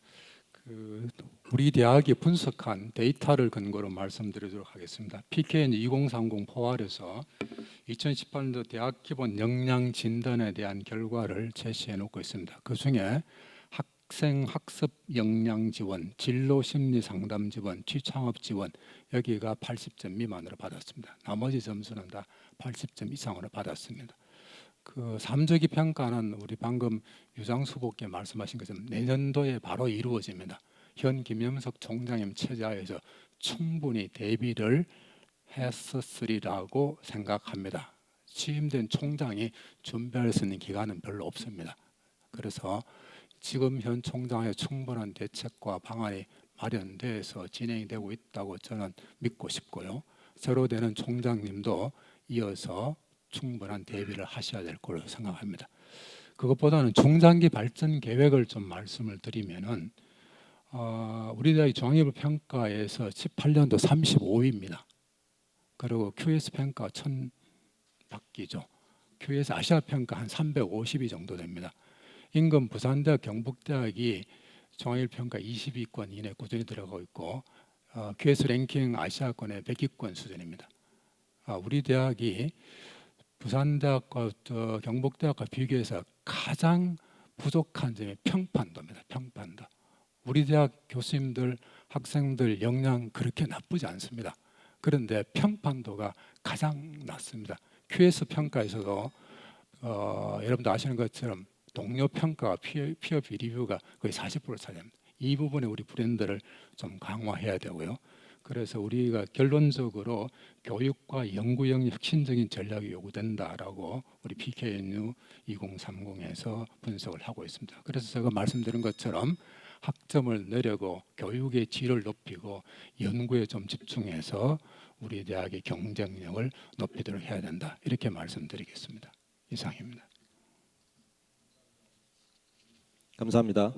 우리 대학이 분석한 데이터를 근거로 말씀드리도록 하겠습니다. PKN 2030 포괄해서 2018년도 대학 기본 역량 진단에 대한 결과를 제시해 놓고 있습니다. 그 중에 학생 학습 역량 지원, 진로 심리 상담 지원, 취창업 지원 여기가 80점 미만으로 받았습니다. 나머지 점수는 다 80점 이상으로 받았습니다. 그 3조기 평가는 우리 방금 유장수 후보께 말씀하신 것처럼 내년도에 바로 이루어집니다. 현 김영석 총장님 체제하에서 충분히 대비를 했었으리라고 생각합니다. 취임된 총장이 준비할 수 있는 기간은 별로 없습니다. 그래서 지금 현 총장의 충분한 대책과 방안이 마련돼서 진행이 되고 있다고 저는 믿고 싶고요. 새로 되는 총장님도 이어서 충분한 대비를 하셔야 될 거로 생각합니다. 그것보다는 중장기 발전 계획을 좀 말씀을 드리면은 우리 대학의 종합 평가에서 18년도 35위입니다. 그리고 QS 평가 1000바퀴죠. QS 아시아 평가 한 350위 정도 됩니다. 인근 부산대학, 경북대학이 종합 평가 20위권 이내 꾸준히 들어가고 있고 QS 랭킹 아시아권의 100위권 수준입니다. 우리 대학이 부산대학과 경북대학과 비교해서 가장 부족한 점이 평판도입니다. 평판도. 우리 대학 교수님들, 학생들 역량 그렇게 나쁘지 않습니다. 그런데 평판도가 가장 낮습니다. QS 평가에서도 여러분도 아시는 것처럼 동료 평가와 피어 비리뷰가 거의 40% 차지합니다. 이 부분에 우리 브랜드를 좀 강화해야 되고요. 그래서 우리가 결론적으로 교육과 연구 영역 혁신적인 전략이 요구된다라고 우리 PKNU 2030에서 분석을 하고 있습니다. 그래서 제가 말씀드린 것처럼 학점을 내려고 교육의 질을 높이고 연구에 좀 집중해서 우리 대학의 경쟁력을 높이도록 해야 된다. 이렇게 말씀드리겠습니다. 이상입니다. 감사합니다.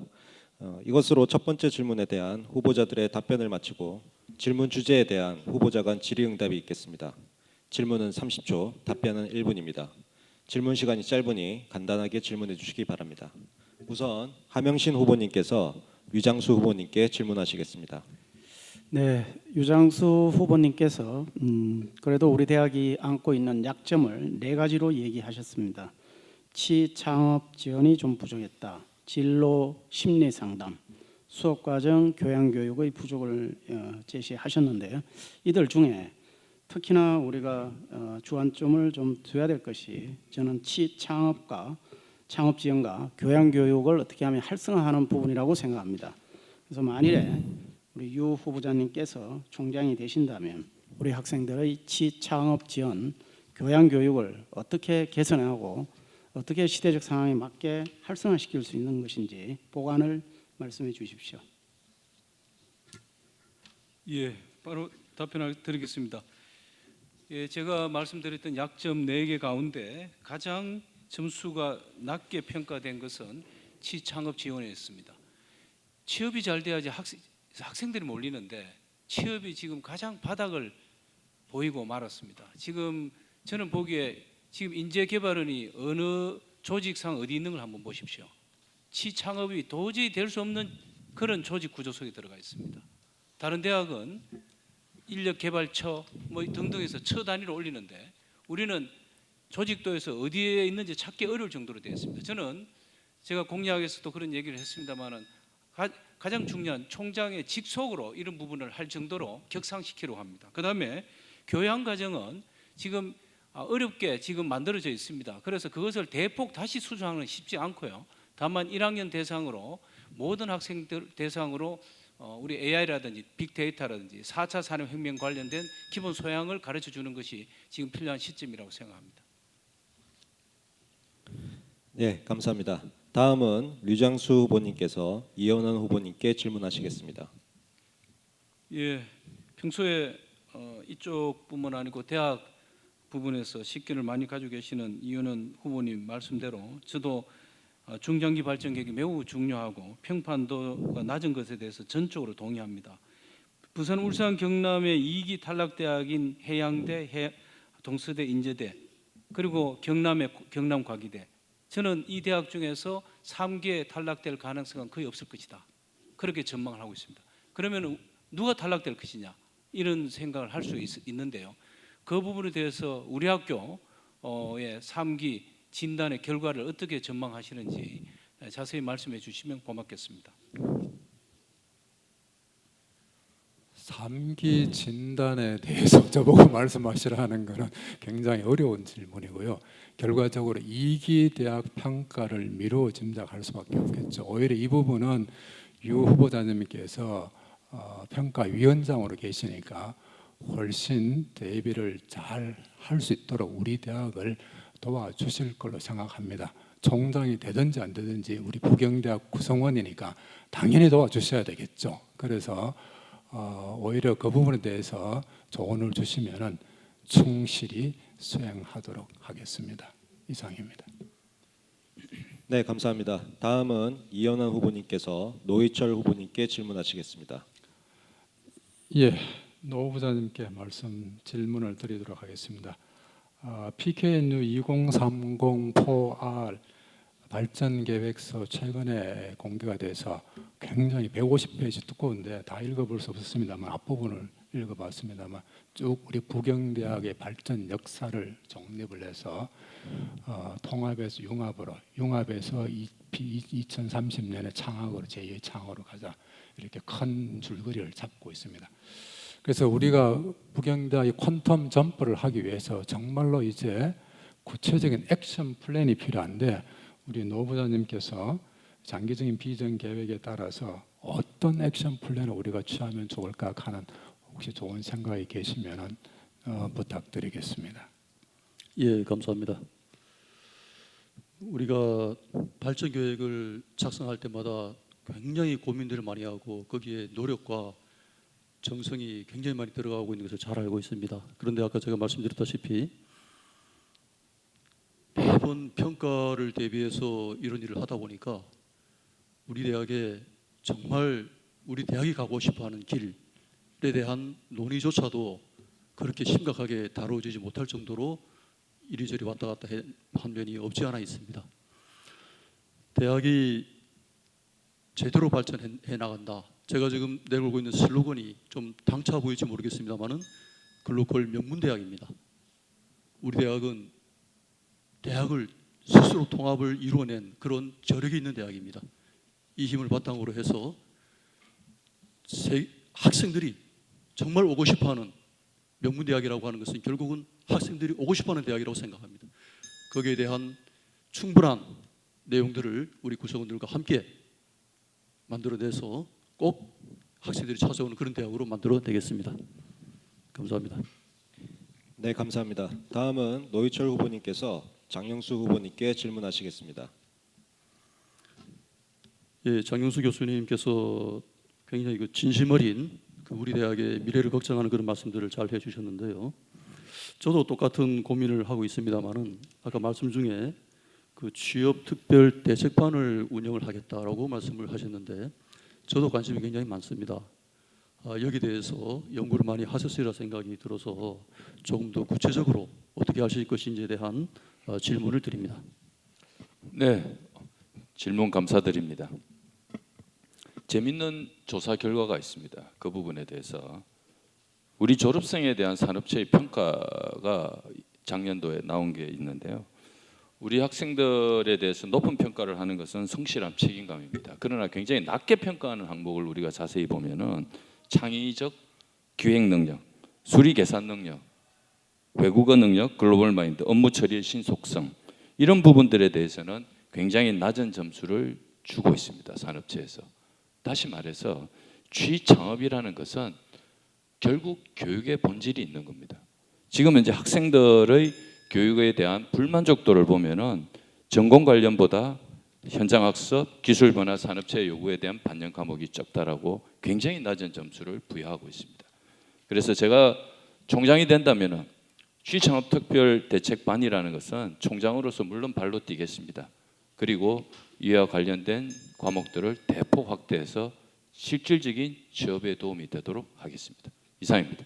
이것으로 첫 번째 질문에 대한 후보자들의 답변을 마치고 질문 주제에 대한 후보자 간 질의응답이 있겠습니다. 질문은 30초, 답변은 1분입니다. 질문 시간이 짧으니 간단하게 질문해 주시기 바랍니다. 우선 하명신 후보님께서 유장수 후보님께 질문하시겠습니다. 네, 유장수 후보님께서 그래도 우리 대학이 안고 있는 약점을 4가지로 얘기하셨습니다. 취창업 지원이 좀 부족했다. 진로 심리 상담, 수업과정 교양교육의 부족을 제시하셨는데요. 이들 중에 특히나 우리가 주안점을 좀 둬야 될 것이 저는 취창업과 창업 지원과 교양 교육을 어떻게 하면 활성화하는 부분이라고 생각합니다. 그래서 만일에 우리 유 후보자님께서 총장이 되신다면 우리 학생들의 취창업 지원, 교양 교육을 어떻게 개선하고 어떻게 시대적 상황에 맞게 활성화시킬 수 있는 것인지 보관을 말씀해 주십시오. 예, 바로 답변을 드리겠습니다. 예, 제가 말씀드렸던 약점 4개 가운데 가장 점수가 낮게 평가된 것은 취창업 지원이었습니다. 취업이 잘 돼야지 학생들이 몰리는데 취업이 지금 가장 바닥을 보이고 말았습니다. 지금 저는 보기에 지금 인재개발원이 어느 조직상 어디 있는 걸 한번 보십시오. 취창업이 도저히 될 수 없는 그런 조직 구조 속에 들어가 있습니다. 다른 대학은 인력개발처 뭐 등등에서 처 단위로 올리는데 우리는 조직도에서 어디에 있는지 찾기 어려울 정도로 되어 있습니다. 저는 제가 공약에서도 그런 얘기를 했습니다만은 가장 중요한 총장의 직속으로 이런 부분을 할 정도로 격상시키려고 합니다. 그다음에 교양 과정은 지금 어렵게 지금 만들어져 있습니다. 그래서 그것을 대폭 다시 수정하는 건 쉽지 않고요. 다만 1학년 대상으로 모든 학생들 대상으로 우리 AI라든지 빅데이터라든지 4차 산업혁명 관련된 기본 소양을 가르쳐 주는 것이 지금 필요한 시점이라고 생각합니다. 네, 감사합니다. 다음은 류장수 후보님께서 이현원 후보님께 질문하시겠습니다. 예, 평소에 이쪽 뿐만 아니고 대학 부분에서 식견을 많이 가지고 계시는 이현원 후보님 말씀대로 저도 중장기 발전 계획이 매우 중요하고 평판도가 낮은 것에 대해서 전적으로 동의합니다. 부산, 울산, 경남의 2기 탈락대학인 해양대, 동서대, 인제대 그리고 경남의 경남과기대 저는 이 대학 중에서 3기에 탈락될 가능성은 거의 없을 것이다. 그렇게 전망을 하고 있습니다. 그러면 누가 탈락될 것이냐 이런 생각을 할 수 있는데요. 그 부분에 대해서 우리 학교의 3기 진단의 결과를 어떻게 전망하시는지 자세히 말씀해 주시면 고맙겠습니다. 3기 진단에 대해서 저보고 말씀하시라는 것은 굉장히 어려운 질문이고요. 결과적으로 2기 대학 평가를 미루어 짐작할 수밖에 없겠죠. 오히려 이 부분은 유 후보자님께서 평가위원장으로 계시니까 훨씬 대비를 잘 할 수 있도록 우리 대학을 도와주실 걸로 생각합니다. 총장이 되든지 안 되든지 우리 부경대학 구성원이니까 당연히 도와주셔야 되겠죠. 그래서 오히려 그 부분에 대해서 조언을 주시면은 충실히 수행하도록 하겠습니다. 이상입니다. 네, 감사합니다. 다음은 이현원 후보님께서 노희철 후보님께 질문하시겠습니다. 예, 노 후보자님께 질문을 드리도록 하겠습니다. PKNU 2030 4R 발전계획서 최근에 공개가 돼서 굉장히 150페이지 두꺼운데 다 읽어볼 수 없었습니다만 앞부분을 읽어봤습니다만 쭉 우리 부경대학의 발전 역사를 정립을 해서 통합에서 융합에서 2030년에 창학으로 제2의 창학으로 가자 이렇게 큰 줄거리를 잡고 있습니다. 그래서 우리가 부경대학의 퀀텀 점프를 하기 위해서 정말로 이제 구체적인 액션 플랜이 필요한데 우리 노 부장님께서 장기적인 비전 계획에 따라서 어떤 액션 플랜을 우리가 취하면 좋을까 하는 혹시 좋은 생각이 계시면 부탁드리겠습니다. 예, 감사합니다. 우리가 발전 계획을 작성할 때마다 굉장히 고민들을 많이 하고 거기에 노력과 정성이 굉장히 많이 들어가고 있는 것을 잘 알고 있습니다. 그런데 아까 제가 말씀드렸다시피 매번 평가를 대비해서 이런 일을 하다 보니까 우리 대학에 정말 우리 대학이 가고 싶어하는 길에 대한 논의조차도 그렇게 심각하게 다뤄지지 못할 정도로 이리저리 왔다 갔다 한 면이 없지 않아 있습니다. 대학이 제대로 발전해 나간다. 제가 지금 내걸고 있는 슬로건이 좀 당차 보일지 모르겠습니다만은 글로컬 명문대학입니다. 우리 대학은 대학을 스스로 통합을 이루어낸 그런 저력이 있는 대학입니다. 이 힘을 바탕으로 해서 학생들이 정말 오고 싶어하는 명문대학이라고 하는 것은 결국은 학생들이 오고 싶어하는 대학이라고 생각합니다. 거기에 대한 충분한 내용들을 우리 구성원들과 함께 만들어내서 꼭 학생들이 찾아오는 그런 대학으로 만들어내겠습니다. 감사합니다. 네, 감사합니다. 다음은 노희철 후보님께서 장영수 후보님께 질문하시겠습니다. 예, 장영수 교수님께서 굉장히 진심 어린 우리 대학의 미래를 걱정하는 그런 말씀들을 잘 해주셨는데요. 저도 똑같은 고민을 하고 있습니다만은 아까 말씀 중에 취업 특별 대책반을 운영을 하겠다라고 말씀을 하셨는데 저도 관심이 굉장히 많습니다. 여기 대해서 연구를 많이 하셨으리라 생각이 들어서 조금 더 구체적으로 어떻게 하실 것인지에 대한 질문을 드립니다. 네, 질문 감사드립니다. 재밌는 조사 결과가 있습니다. 그 부분에 대해서 우리 졸업생에 대한 산업체의 평가가 작년도에 나온 게 있는데요. 우리 학생들에 대해서 높은 평가를 하는 것은 성실함, 책임감입니다. 그러나 굉장히 낮게 평가하는 항목을 우리가 자세히 보면은 창의적 기획 능력, 수리 계산 능력, 외국어 능력, 글로벌 마인드, 업무 처리의 신속성 이런 부분들에 대해서는 굉장히 낮은 점수를 주고 있습니다. 산업체에서. 다시 말해서 취창업이라는 것은 결국 교육의 본질이 있는 겁니다. 지금 이제 학생들의 교육에 대한 불만족도를 보면은 전공 관련보다 현장 학습, 기술 변화, 산업체 요구에 대한 반영 과목이 적다라고 굉장히 낮은 점수를 부여하고 있습니다. 그래서 제가 총장이 된다면은 취창업 특별 대책반이라는 것은 총장으로서 물론 발로 뛰겠습니다. 그리고 이와 관련된 과목들을 대폭 확대해서 실질적인 취업에 도움이 되도록 하겠습니다. 이상입니다.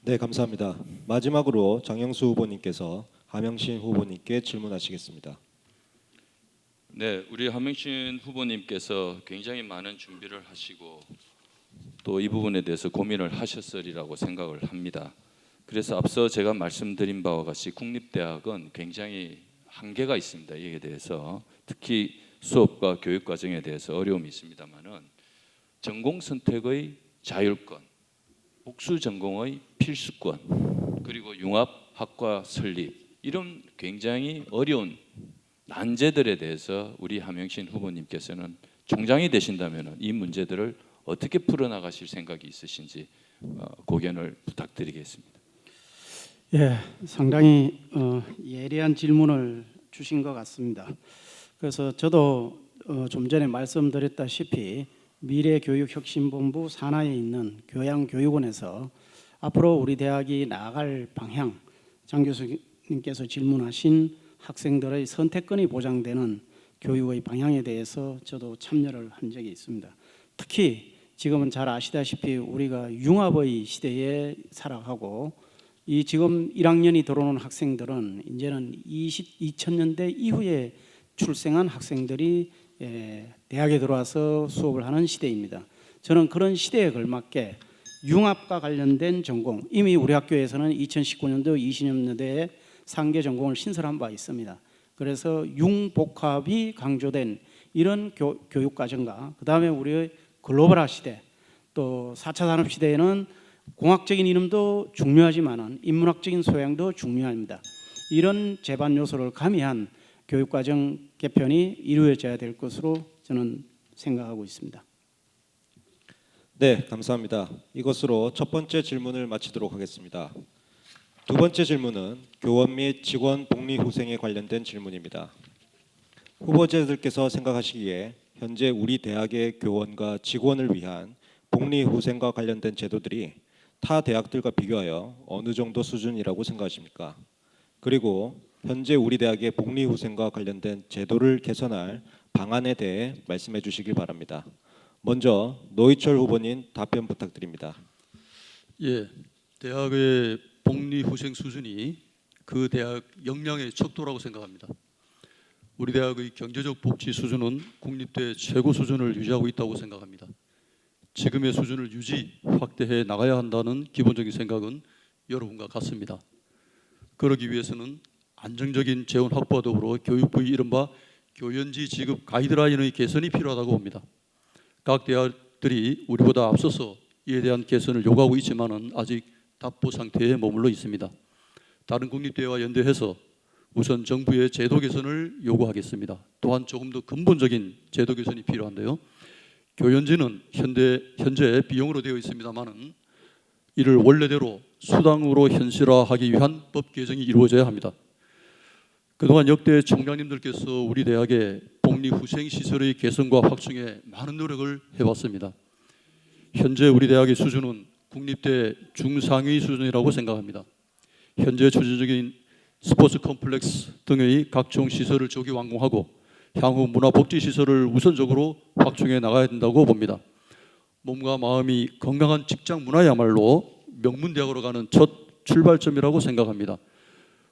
네, 감사합니다. 마지막으로 장영수 후보님께서 하명신 후보님께 질문하시겠습니다. 네, 우리 하명신 후보님께서 굉장히 많은 준비를 하시고 또 이 부분에 대해서 고민을 하셨으리라고 생각을 합니다. 그래서 앞서 제가 말씀드린 바와 같이 국립대학은 굉장히 한계가 있습니다. 이에 대해서 특히 수업과 교육 과정에 대해서 어려움이 있습니다만은 전공 선택의 자율권, 복수 전공의 필수권, 그리고 융합 학과 설립 이런 굉장히 어려운 난제들에 대해서 우리 하명신 후보님께서는 총장이 되신다면 이 문제들을 어떻게 풀어나가실 생각이 있으신지 고견을 부탁드리겠습니다. 예, 상당히 예리한 질문을 주신 것 같습니다. 그래서 저도 좀 전에 말씀드렸다시피 미래교육혁신본부 산하에 있는 교양교육원에서 앞으로 우리 대학이 나아갈 방향, 장 교수님께서 질문하신 학생들의 선택권이 보장되는 교육의 방향에 대해서 저도 참여를 한 적이 있습니다. 특히 지금은 잘 아시다시피 우리가 융합의 시대에 살아가고 이 지금 1학년이 들어오는 학생들은 이제는 2000년대 이후에 출생한 학생들이 대학에 들어와서 수업을 하는 시대입니다. 저는 그런 시대에 걸맞게 융합과 관련된 전공, 이미 우리 학교에서는 2019년도 20년도에 상계 전공을 신설한 바 있습니다. 그래서 융복합이 강조된 이런 교육 과정과 그다음에 우리의 글로벌화 시대, 또 4차 산업 시대에는 공학적인 이름도 중요하지만은 인문학적인 소양도 중요합니다. 이런 제반 요소를 가미한 교육과정 개편이 이루어져야 될 것으로 저는 생각하고 있습니다. 네, 감사합니다. 이것으로 첫 번째 질문을 마치도록 하겠습니다. 두 번째 질문은 교원 및 직원 복리 후생에 관련된 질문입니다. 후보자들께서 생각하시기에 현재 우리 대학의 교원과 직원을 위한 복리 후생과 관련된 제도들이 타 대학들과 비교하여 어느 정도 수준이라고 생각하십니까? 그리고 현재 우리 대학의 복리 후생과 관련된 제도를 개선할 방안에 대해 말씀해 주시길 바랍니다. 먼저 노희철 후보님 답변 부탁드립니다. 예, 대학의 복리 후생 수준이 그 대학 역량의 척도라고 생각합니다. 우리 대학의 경제적 복지 수준은 국립대 최고 수준을 유지하고 있다고 생각합니다. 지금의 수준을 유지, 확대해 나가야 한다는 기본적인 생각은 여러분과 같습니다. 그러기 위해서는 안정적인 재원 확보와 더불어 교육부의 이른바 교연지 지급 가이드라인의 개선이 필요하다고 봅니다. 각 대학들이 우리보다 앞서서 이에 대한 개선을 요구하고 있지만은 아직 답보 상태에 머물러 있습니다. 다른 국립대와 연대해서 우선 정부의 제도 개선을 요구하겠습니다. 또한 조금 더 근본적인 제도 개선이 필요한데요. 교연제는 현재 비용으로 되어 있습니다만은 이를 원래대로 수당으로 현실화하기 위한 법 개정이 이루어져야 합니다. 그동안 역대 총장님들께서 우리 대학의 복리후생시설의 개선과 확충에 많은 노력을 해왔습니다. 현재 우리 대학의 수준은 국립대 중상위 수준이라고 생각합니다. 현재 추진적인 스포츠 컴플렉스 등의 각종 시설을 조기 완공하고 향후 문화복지시설을 우선적으로 확충해 나가야 된다고 봅니다. 몸과 마음이 건강한 직장 문화야말로 명문대학으로 가는 첫 출발점이라고 생각합니다.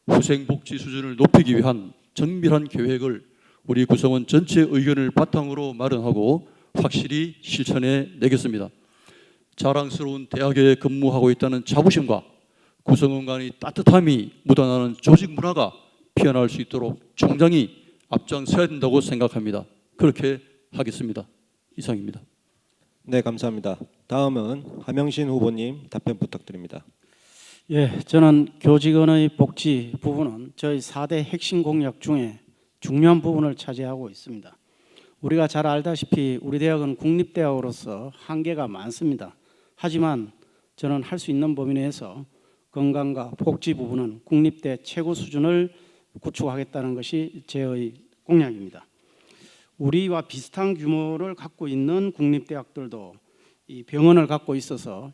후생복지 수준을 높이기 위한 정밀한 계획을 우리 구성원 전체의 의견을 바탕으로 마련하고 확실히 실천해 내겠습니다. 자랑스러운 대학에 근무하고 있다는 자부심과 구성원 간의 따뜻함이 묻어나는 조직 문화가 피어날 수 있도록 총장이 앞장서야 된다고 생각합니다. 그렇게 하겠습니다. 이상입니다. 네, 감사합니다. 다음은 하명신 후보님 답변 부탁드립니다. 예, 저는 교직원의 복지 부분은 저희 4대 핵심 공약 중에 중요한 부분을 차지하고 있습니다. 우리가 잘 알다시피 우리 대학은 국립대학으로서 한계가 많습니다. 하지만 저는 할 수 있는 범위 내에서 건강과 복지 부분은 국립대 최고 수준을 구축하겠다는 것이 제의 공약입니다. 우리와 비슷한 규모를 갖고 있는 국립대학들도 이 병원을 갖고 있어서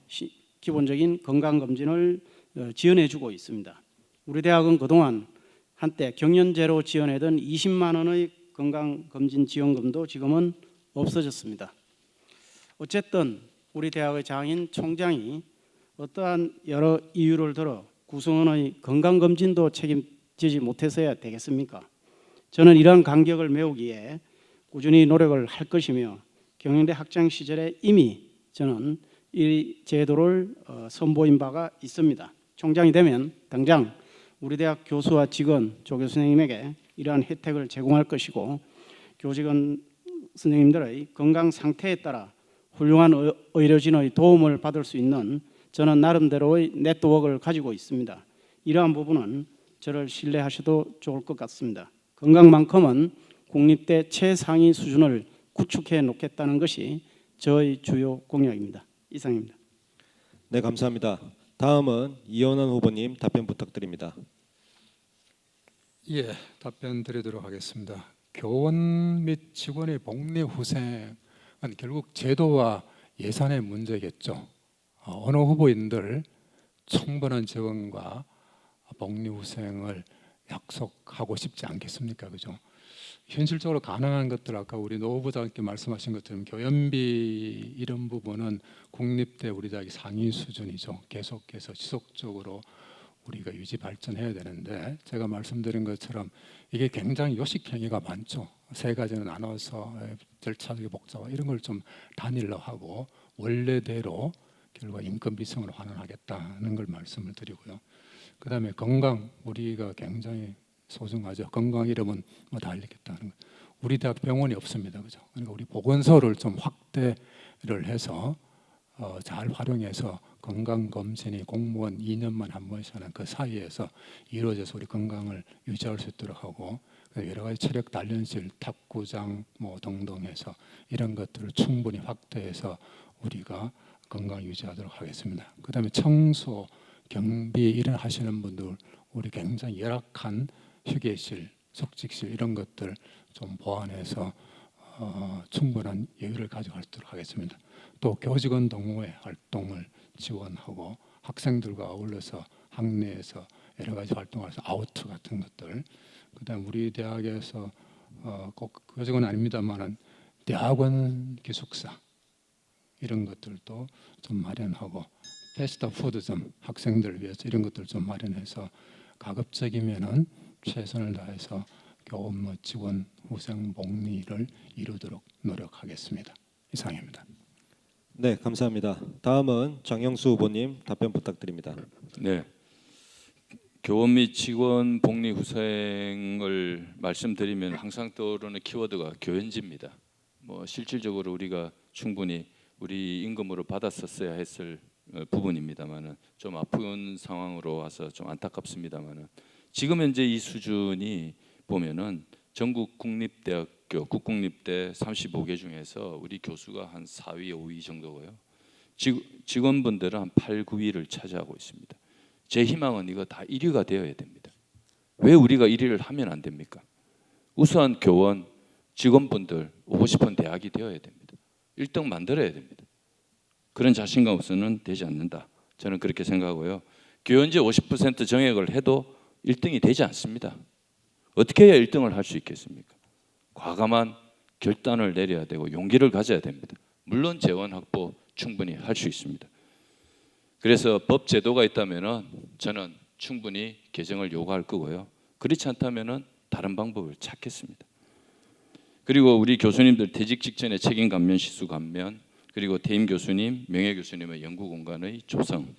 기본적인 건강검진을 지원해주고 있습니다. 우리 대학은 그동안 한때 경연제로 지원하던 20만 원의 건강검진 지원금도 지금은 없어졌습니다. 어쨌든 우리 대학의 장인 총장이 어떠한 여러 이유를 들어 구성원의 건강검진도 책임지지 못해서야 되겠습니까? 저는 이러한 간격을 메우기에 꾸준히 노력을 할 것이며 경영대 학장 시절에 이미 저는 이 제도를 선보인 바가 있습니다. 총장이 되면 당장 우리 대학 교수와 직원, 조교 선생님에게 이러한 혜택을 제공할 것이고 교직원 선생님들의 건강 상태에 따라 훌륭한 의료진의 도움을 받을 수 있는 저는 나름대로의 네트워크를 가지고 있습니다. 이러한 부분은 저를 신뢰하셔도 좋을 것 같습니다. 건강만큼은 국립대 최상위 수준을 구축해 놓겠다는 것이 저의 주요 공약입니다. 이상입니다. 네, 감사합니다. 다음은 이현원 후보님 답변 부탁드립니다. 예, 답변 드리도록 하겠습니다. 교원 및 직원의 복리 후생은 결국 제도와 예산의 문제겠죠. 어느 후보인들 충분한 지원과 복리 후생을 약속하고 싶지 않겠습니까? 그죠? 현실적으로 가능한 것들 아까 우리 노 후보자께 말씀하신 것처럼 교연비 이런 부분은 국립대 우리 대학이 상위 수준이죠. 계속해서 지속적으로 우리가 유지 발전해야 되는데 제가 말씀드린 것처럼 이게 굉장히 요식 행위가 많죠. 세 가지는 나눠서 절차적인 복잡화 이런 걸 좀 단일로 하고 원래대로 결과 인권 비성으로 환원하겠다는 걸 말씀을 드리고요. 그다음에 건강 우리가 굉장히 소중하죠. 건강 이름은 뭐 다 알리겠다는 거. 우리 대학 병원이 없습니다, 그죠? 그러니까 우리 보건소를 좀 확대를 해서 잘 활용해서 건강 검진이 공무원 2년만 한 번씩 하는 그 사이에서 이루어져서 우리 건강을 유지할 수 있도록 하고 여러 가지 체력 단련실, 탁구장 뭐 등등 해서 이런 것들을 충분히 확대해서 우리가 건강 유지하도록 하겠습니다. 그다음에 청소, 경비 일을 하시는 분들 우리 굉장히 열악한 휴게실, 숙직실 이런 것들 좀 보완해서 충분한 여유를 가져갈 수 있도록 하겠습니다. 또 교직원 동호회 활동을 지원하고 학생들과 어울려서 학내에서 여러 가지 활동을 해서 아우트 같은 것들 그다음 우리 대학에서 꼭 교직원 아닙니다만은 대학원 기숙사 이런 것들도 좀 마련하고 패스트푸드 좀 학생들을 위해서 이런 것들 좀 마련해서 가급적이면은 최선을 다해서 교원 직원 후생 복리를 이루도록 노력하겠습니다. 이상입니다. 네, 감사합니다. 다음은 장영수 후보님 답변 부탁드립니다. 네. 교원 및 직원 복리 후생을 말씀드리면 항상 떠오르는 키워드가 교연지입니다. 뭐 실질적으로 우리가 충분히 우리 임금으로 받았었어야 했을 부분입니다만은 좀 아픈 상황으로 와서 좀 안타깝습니다만은 지금 현재 이 수준이 보면은 전국 국립대학교 국공립대 35개 중에서 우리 교수가 한 4위, 5위 정도고요. 직원분들은 한 8, 9위를 차지하고 있습니다. 제 희망은 이거 다 1위가 되어야 됩니다. 왜 우리가 1위를 하면 안 됩니까? 우수한 교원, 직원분들 오고 싶은 대학이 되어야 됩니다. 1등 만들어야 됩니다. 그런 자신감 없으면 되지 않는다. 저는 그렇게 생각하고요. 교연제 50% 정액을 해도 1등이 되지 않습니다. 어떻게 해야 1등을 할 수 있겠습니까? 과감한 결단을 내려야 되고 용기를 가져야 됩니다. 물론 재원 확보 충분히 할 수 있습니다. 그래서 법 제도가 있다면은 저는 충분히 개정을 요구할 거고요. 그렇지 않다면은 다른 방법을 찾겠습니다. 그리고 우리 교수님들 퇴직 직전에 책임 감면, 시수 감면, 그리고 퇴임 교수님, 명예 교수님의 연구 공간의 조성,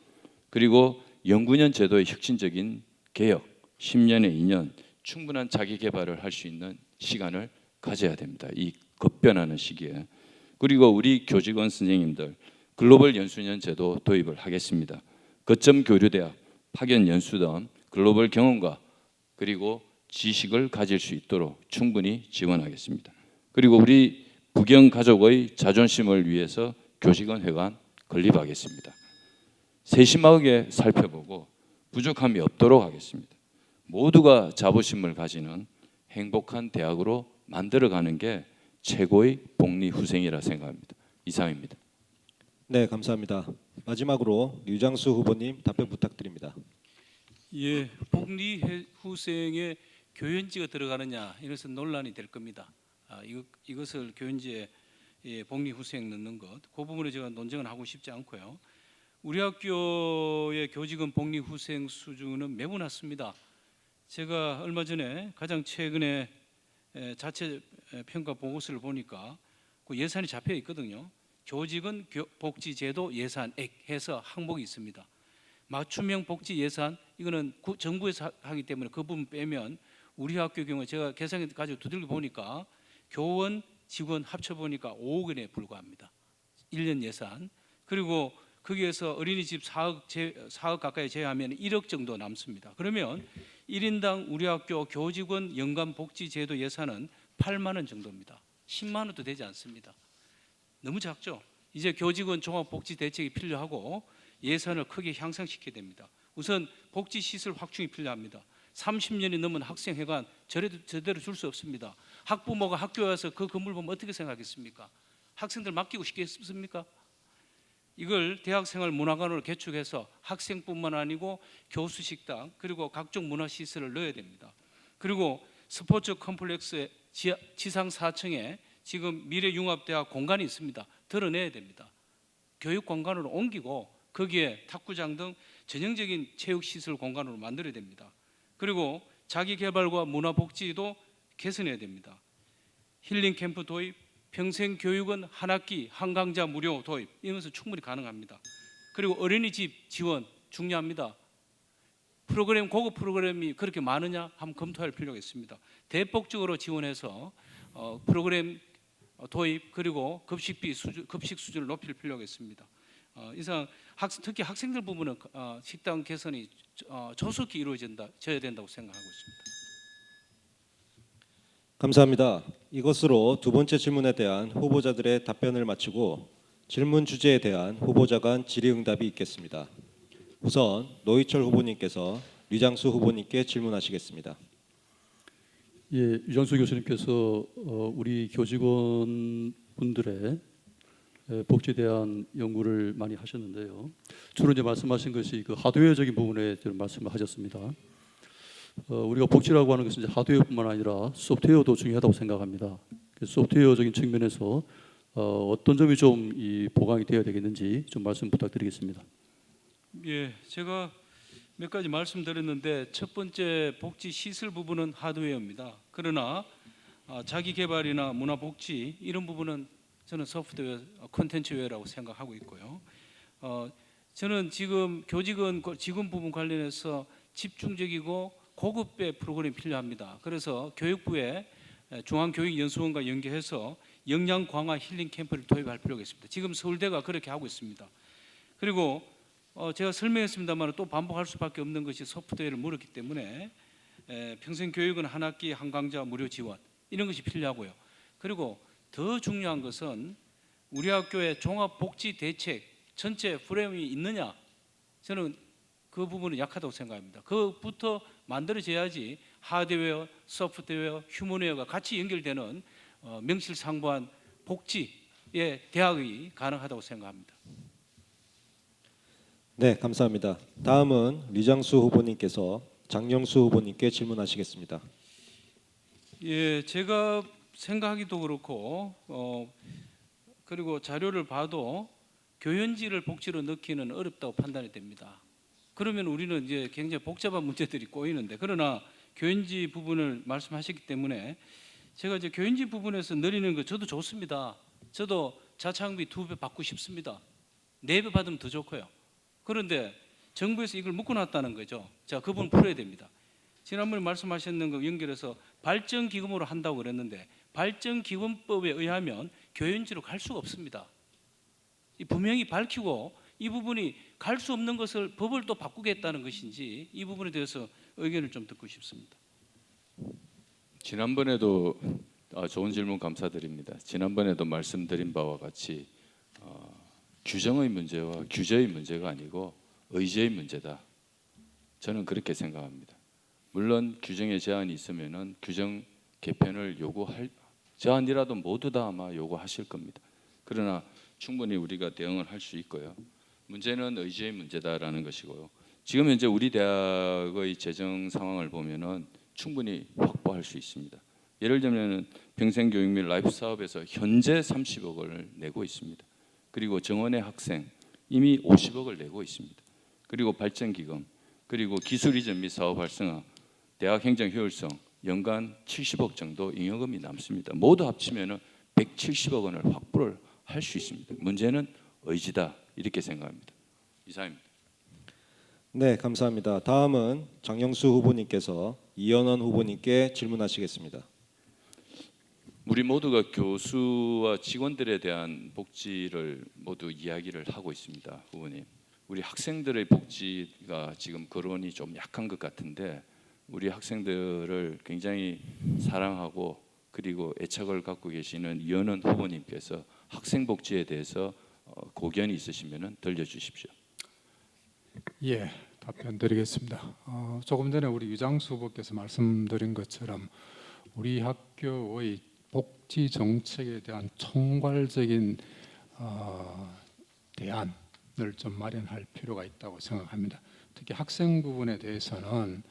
그리고 연구년 제도의 혁신적인 개혁, 10년에 2년 충분한 자기 개발을 할 수 있는 시간을 가져야 됩니다. 이 급변하는 시기에. 그리고 우리 교직원 선생님들 글로벌 연수년 제도 도입을 하겠습니다. 거점 교류대학, 파견 연수단, 글로벌 경험과 그리고 지식을 가질 수 있도록 충분히 지원하겠습니다. 그리고 우리 부경 가족의 자존심을 위해서 교직원 회관 건립하겠습니다. 세심하게 살펴보고 부족함이 없도록 하겠습니다. 모두가 자부심을 가지는 행복한 대학으로 만들어가는 게 최고의 복리 후생이라 생각합니다. 이상입니다. 네, 감사합니다. 마지막으로 류장수 후보님 답변 부탁드립니다. 예, 복리 후생에 교연지가 들어가느냐 이것은 논란이 될 겁니다. 이것을 교연지에 복리 후생 넣는 것, 그 부분에 제가 논쟁을 하고 싶지 않고요. 우리 학교의 교직원 복리 후생 수준은 매우 낮습니다. 제가 얼마 전에 가장 최근에 자체 평가 보고서를 보니까 그 예산이 잡혀 있거든요. 교직원 복지제도 예산액 해서 항목이 있습니다. 맞춤형 복지 예산 이거는 정부에서 하기 때문에 그 부분 빼면 우리 학교 경우에 제가 계산해 가지고 두들겨 보니까 교원 직원 합쳐 보니까 5억 원에 불과합니다. 1년 예산. 그리고 거기에서 어린이집 4억 가까이 제외하면 1억 정도 남습니다. 그러면 1인당 우리 학교 교직원 연간 복지제도 예산은 8만 원 정도입니다. 10만 원도 되지 않습니다. 너무 작죠. 이제 교직원 종합복지 대책이 필요하고 예산을 크게 향상시켜야 됩니다. 우선 복지시설 확충이 필요합니다. 30년이 넘은 학생회관 제대로 줄 수 없습니다. 학부모가 학교에 와서 그 건물 보면 어떻게 생각하겠습니까? 학생들 맡기고 싶겠습니까? 이걸 대학생활 문화관으로 개축해서 학생뿐만 아니고 교수식당 그리고 각종 문화시설을 넣어야 됩니다. 그리고 스포츠 컴플렉스의 지상 4층에 지금 미래융합대학 공간이 있습니다. 드러내야 됩니다. 교육 공간으로 옮기고 거기에 탁구장 등 전형적인 체육시설 공간으로 만들어야 됩니다. 그리고 자기개발과 문화복지도 개선해야 됩니다. 힐링 캠프 도입, 평생교육은 한 학기 한 강좌 무료 도입 이런 것은 충분히 가능합니다. 그리고 어린이집 지원 중요합니다. 고급 프로그램이 그렇게 많으냐 한번 검토할 필요가 있습니다. 대폭적으로 지원해서 프로그램 도입 그리고 급식 수준을 높일 필요가 있습니다. 이상 특히 학생들 부분은 식당 개선이 조속히 이루어져야 된다고 생각하고 있습니다. 감사합니다. 이것으로 두 번째 질문에 대한 후보자들의 답변을 마치고 질문 주제에 대한 후보자 간 질의응답이 있겠습니다. 우선 노희철 후보님께서 류장수 후보님께 질문하시겠습니다. 예, 유장수 교수님께서 우리 교직원 분들의 복지에 대한 연구를 많이 하셨는데요. 주로 이제 말씀하신 것이 그 하드웨어적인 부분에 대한 말씀을 하셨습니다. 우리가 복지라고 하는 것은 이제 하드웨어뿐만 아니라 소프트웨어도 중요하다고 생각합니다. 소프트웨어적인 측면에서 어떤 점이 좀 보강이 되어야 되겠는지 좀 말씀 부탁드리겠습니다. 예, 제가 몇 가지 말씀드렸는데 첫 번째 복지 시설 부분은 하드웨어입니다. 그러나 자기 개발이나 문화 복지 이런 부분은 저는 소프트웨어, 콘텐츠웨어라고 생각하고 있고요. 저는 지금 교직원 직원 부분 관련해서 집중적이고 고급의 프로그램이 필요합니다. 그래서 교육부에 중앙교육연수원과 연계해서 역량 강화 힐링 캠프를 도입할 필요가 있습니다. 지금 서울대가 그렇게 하고 있습니다. 그리고 제가 설명했습니다만 또 반복할 수밖에 없는 것이 소프트웨어를 물었기 때문에 평생 교육은 한 학기 한 강좌 무료 지원 이런 것이 필요하고요. 그리고 더 중요한 것은 우리 학교의 종합복지 대책 전체 프레임이 있느냐, 저는 그 부분은 약하다고 생각합니다. 그것부터 만들어져야지 하드웨어, 소프트웨어, 휴먼웨어가 같이 연결되는 명실상부한 복지의 대학이 가능하다고 생각합니다. 네, 감사합니다. 다음은 리장수 후보님께서 장영수 후보님께 질문하시겠습니다. 예, 제가 생각하기도 그렇고 그리고 자료를 봐도 교연지를 복지로 넣기는 어렵다고 판단이 됩니다. 그러면 우리는 이제 굉장히 복잡한 문제들이 꼬이는데, 그러나 교연지 부분을 말씀하셨기 때문에 제가 이제 교연지 부분에서 늘리는 거 저도 좋습니다. 저도 자차학비 2배 받고 싶습니다. 4배 받으면 더 좋고요. 그런데 정부에서 이걸 묶어놨다는 거죠. 자, 그 부분 풀어야 됩니다. 지난번에 말씀하셨는 거 연결해서 발전기금으로 한다고 그랬는데 발전기금법에 의하면 교연지로 갈 수가 없습니다. 분명히 밝히고 이 부분이 갈 수 없는 것을 법을 또 바꾸겠다는 것인지 이 부분에 대해서 의견을 좀 듣고 싶습니다. 지난번에도 좋은 질문 감사드립니다. 지난번에도 말씀드린 바와 같이 규정의 문제와 규제의 문제가 아니고 의제의 문제다. 저는 그렇게 생각합니다. 물론 규정에 제한이 있으면은 규정 개편을 요구할 제한이라도 모두 다 아마 요구하실 겁니다. 그러나 충분히 우리가 대응을 할 수 있고요. 문제는 의제의 문제다라는 것이고요. 지금 현재 우리 대학의 재정 상황을 보면은 충분히 확보할 수 있습니다. 예를 들면은 평생교육 및 라이프 사업에서 현재 30억 원을 내고 있습니다. 그리고 정원의 학생 이미 50억을 내고 있습니다. 그리고 발전기금, 그리고 기술 이전 및 사업 활성화, 대학 행정 효율성 연간 70억 정도 잉여금이 남습니다. 모두 합치면은 170억 원을 확보를 할 수 있습니다. 문제는 의지다 이렇게 생각합니다. 이상입니다. 네, 감사합니다. 다음은 장영수 후보님께서 이현원 후보님께 질문하시겠습니다. 우리 모두가 교수와 직원들에 대한 복지를 모두 이야기를 하고 있습니다, 후보님. 우리 학생들의 복지가 지금 거론이 좀 약한 것 같은데 우리 학생들을 굉장히 사랑하고 그리고 애착을 갖고 계시는 이현원 후보님께서 학생 복지에 대해서 고견이 있으시면 들려주십시오. 예, 답변드리겠습니다. 조금 전에 우리 유장수 후보께서 말씀드린 것처럼 우리 학교의 복지 정책에 대한 총괄적인 대안을 좀 마련할 필요가 있다고 생각합니다. 특히 학생 부분에 대해서는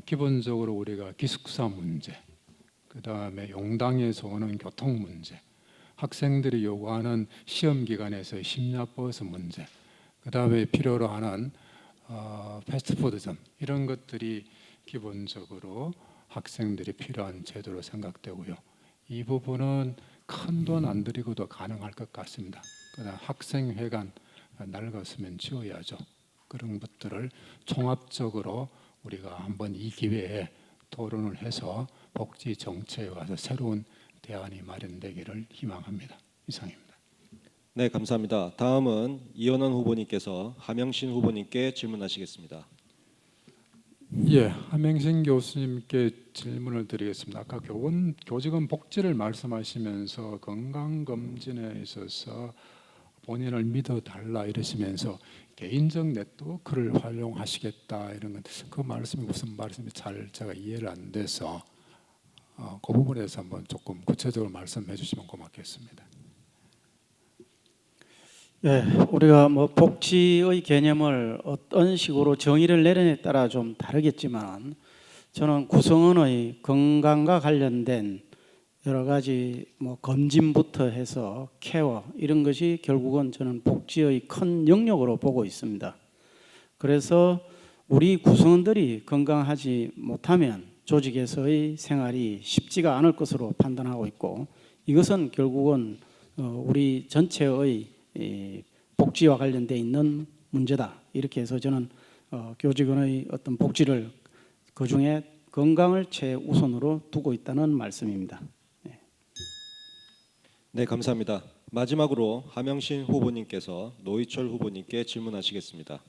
기본적으로 우리가 기숙사 문제, 그 다음에 용당에서 오는 교통 문제, 학생들이 요구하는 시험 기간에서의 심야버스 문제, 그 다음에 필요로 하는 패스트푸드점 이런 것들이 기본적으로 학생들이 필요한 제도로 생각되고요. 이 부분은 큰 돈 안 들이고도 가능할 것 같습니다. 그다음 학생회관 낡았으면 지어야죠. 그런 것들을 종합적으로 우리가 한번 이 기회에 토론을 해서 복지 정책에 와서 새로운 대안이 마련되기를 희망합니다. 이상입니다. 네, 감사합니다. 다음은 이현원 후보님께서 하명신 후보님께 질문하시겠습니다. 예, 하명신 교수님께 질문을 드리겠습니다. 아까 교직원 복지를 말씀하시면서 건강검진에 있어서 본인을 믿어달라 이러시면서 개인적 네트워크를 활용하시겠다 이런 건 그 말씀이 무슨 말씀인지 잘 제가 이해를 안 돼서 그 부분에 대해서 한번 조금 구체적으로 말씀해 주시면 고맙겠습니다. 예, 우리가 뭐 복지의 개념을 어떤 식으로 정의를 내려에 따라 좀 다르겠지만 저는 구성원의 건강과 관련된 여러 가지 뭐 검진부터 해서 케어 이런 것이 결국은 저는 복지의 큰 영역으로 보고 있습니다. 그래서 우리 구성원들이 건강하지 못하면 조직에서의 생활이 쉽지가 않을 것으로 판단하고 있고 이것은 결국은 우리 전체의 복지와 관련돼 있는 문제다. 이렇게 해서 저는 교직원의 어떤 복지를 그 중에 건강을 최우선으로 두고 있다는 말씀입니다. 네, 감사합니다. 마지막으로 하명신 후보님께서 노희철 후보님께 질문하시겠습니다.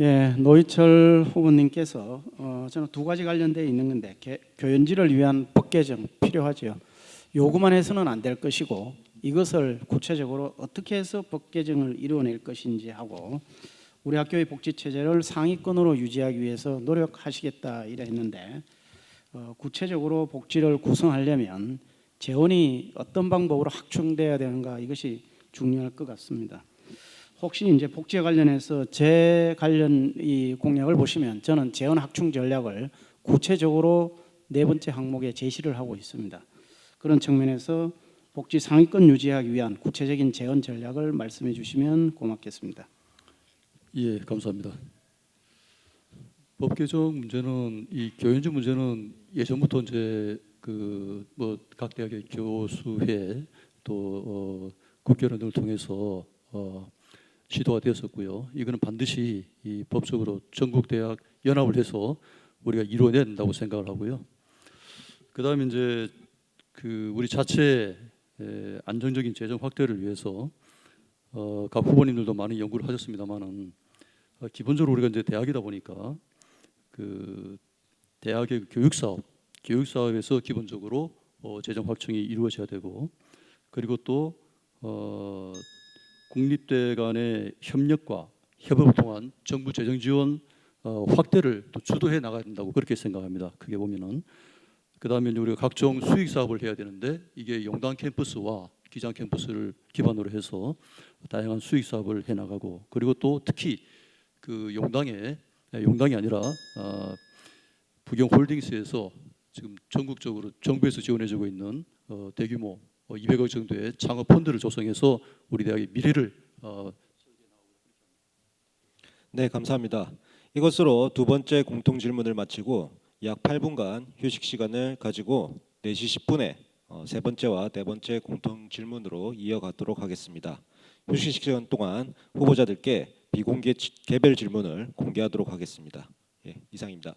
예, 노희철 후보님께서 저는 두 가지 관련돼 있는 건데 교연지를 위한 법 개정 필요하죠. 요구만 해서는 안 될 것이고 이것을 구체적으로 어떻게 해서 법 개정을 이루어낼 것인지 하고 우리 학교의 복지 체제를 상위권으로 유지하기 위해서 노력하시겠다 이래 했는데 구체적으로 복지를 구성하려면 재원이 어떤 방법으로 확충돼야 되는가 이것이 중요할 것 같습니다. 혹시 이제 복지에 관련해서 제 관련 이 공약을 보시면 저는 재원 확충 전략을 구체적으로 네 번째 항목에 제시를 하고 있습니다. 그런 측면에서 복지 상위권 유지하기 위한 구체적인 재원 전략을 말씀해 주시면 고맙겠습니다. 예, 감사합니다. 법 개정 문제는 이 교연지 문제는 예전부터 이제 그 뭐 각 대학의 교수회 또 국회의원 등을 통해서 시도가 되었었고요. 이거는 반드시 이 법적으로 전국 대학 연합을 해서 우리가 이루어내야 된다고 생각을 하고요. 그다음에 이제 그 우리 자체 안정적인 재정 확대를 위해서 각 후보님들도 많은 연구를 하셨습니다만은 기본적으로 우리가 이제 대학이다 보니까 그 대학의 교육 사업에서 기본적으로 재정 확충이 이루어져야 되고 그리고 또 국립대 간의 협력과 협업을 통한 정부 재정 지원 확대를 또 주도해 나가야 된다고 그렇게 생각합니다. 크게 보면은 그다음에 우리가 각종 수익 사업을 해야 되는데 이게 용당 캠퍼스와 기장 캠퍼스를 기반으로 해서 다양한 수익 사업을 해 나가고 그리고 또 특히 그 용당이 아니라 부경홀딩스에서 지금 전국적으로 정부에서 지원해주고 있는 대규모 200억 정도의 창업 펀드를 조성해서 우리 대학의 미래를 네, 감사합니다. 이것으로 두 번째 공통 질문을 마치고 약 8분간 휴식 시간을 가지고 4시 10분에 세 번째와 네 번째 공통 질문으로 이어가도록 하겠습니다. 휴식 시간 동안 후보자들께 비공개 개별 질문을 공개하도록 하겠습니다. 예, 이상입니다.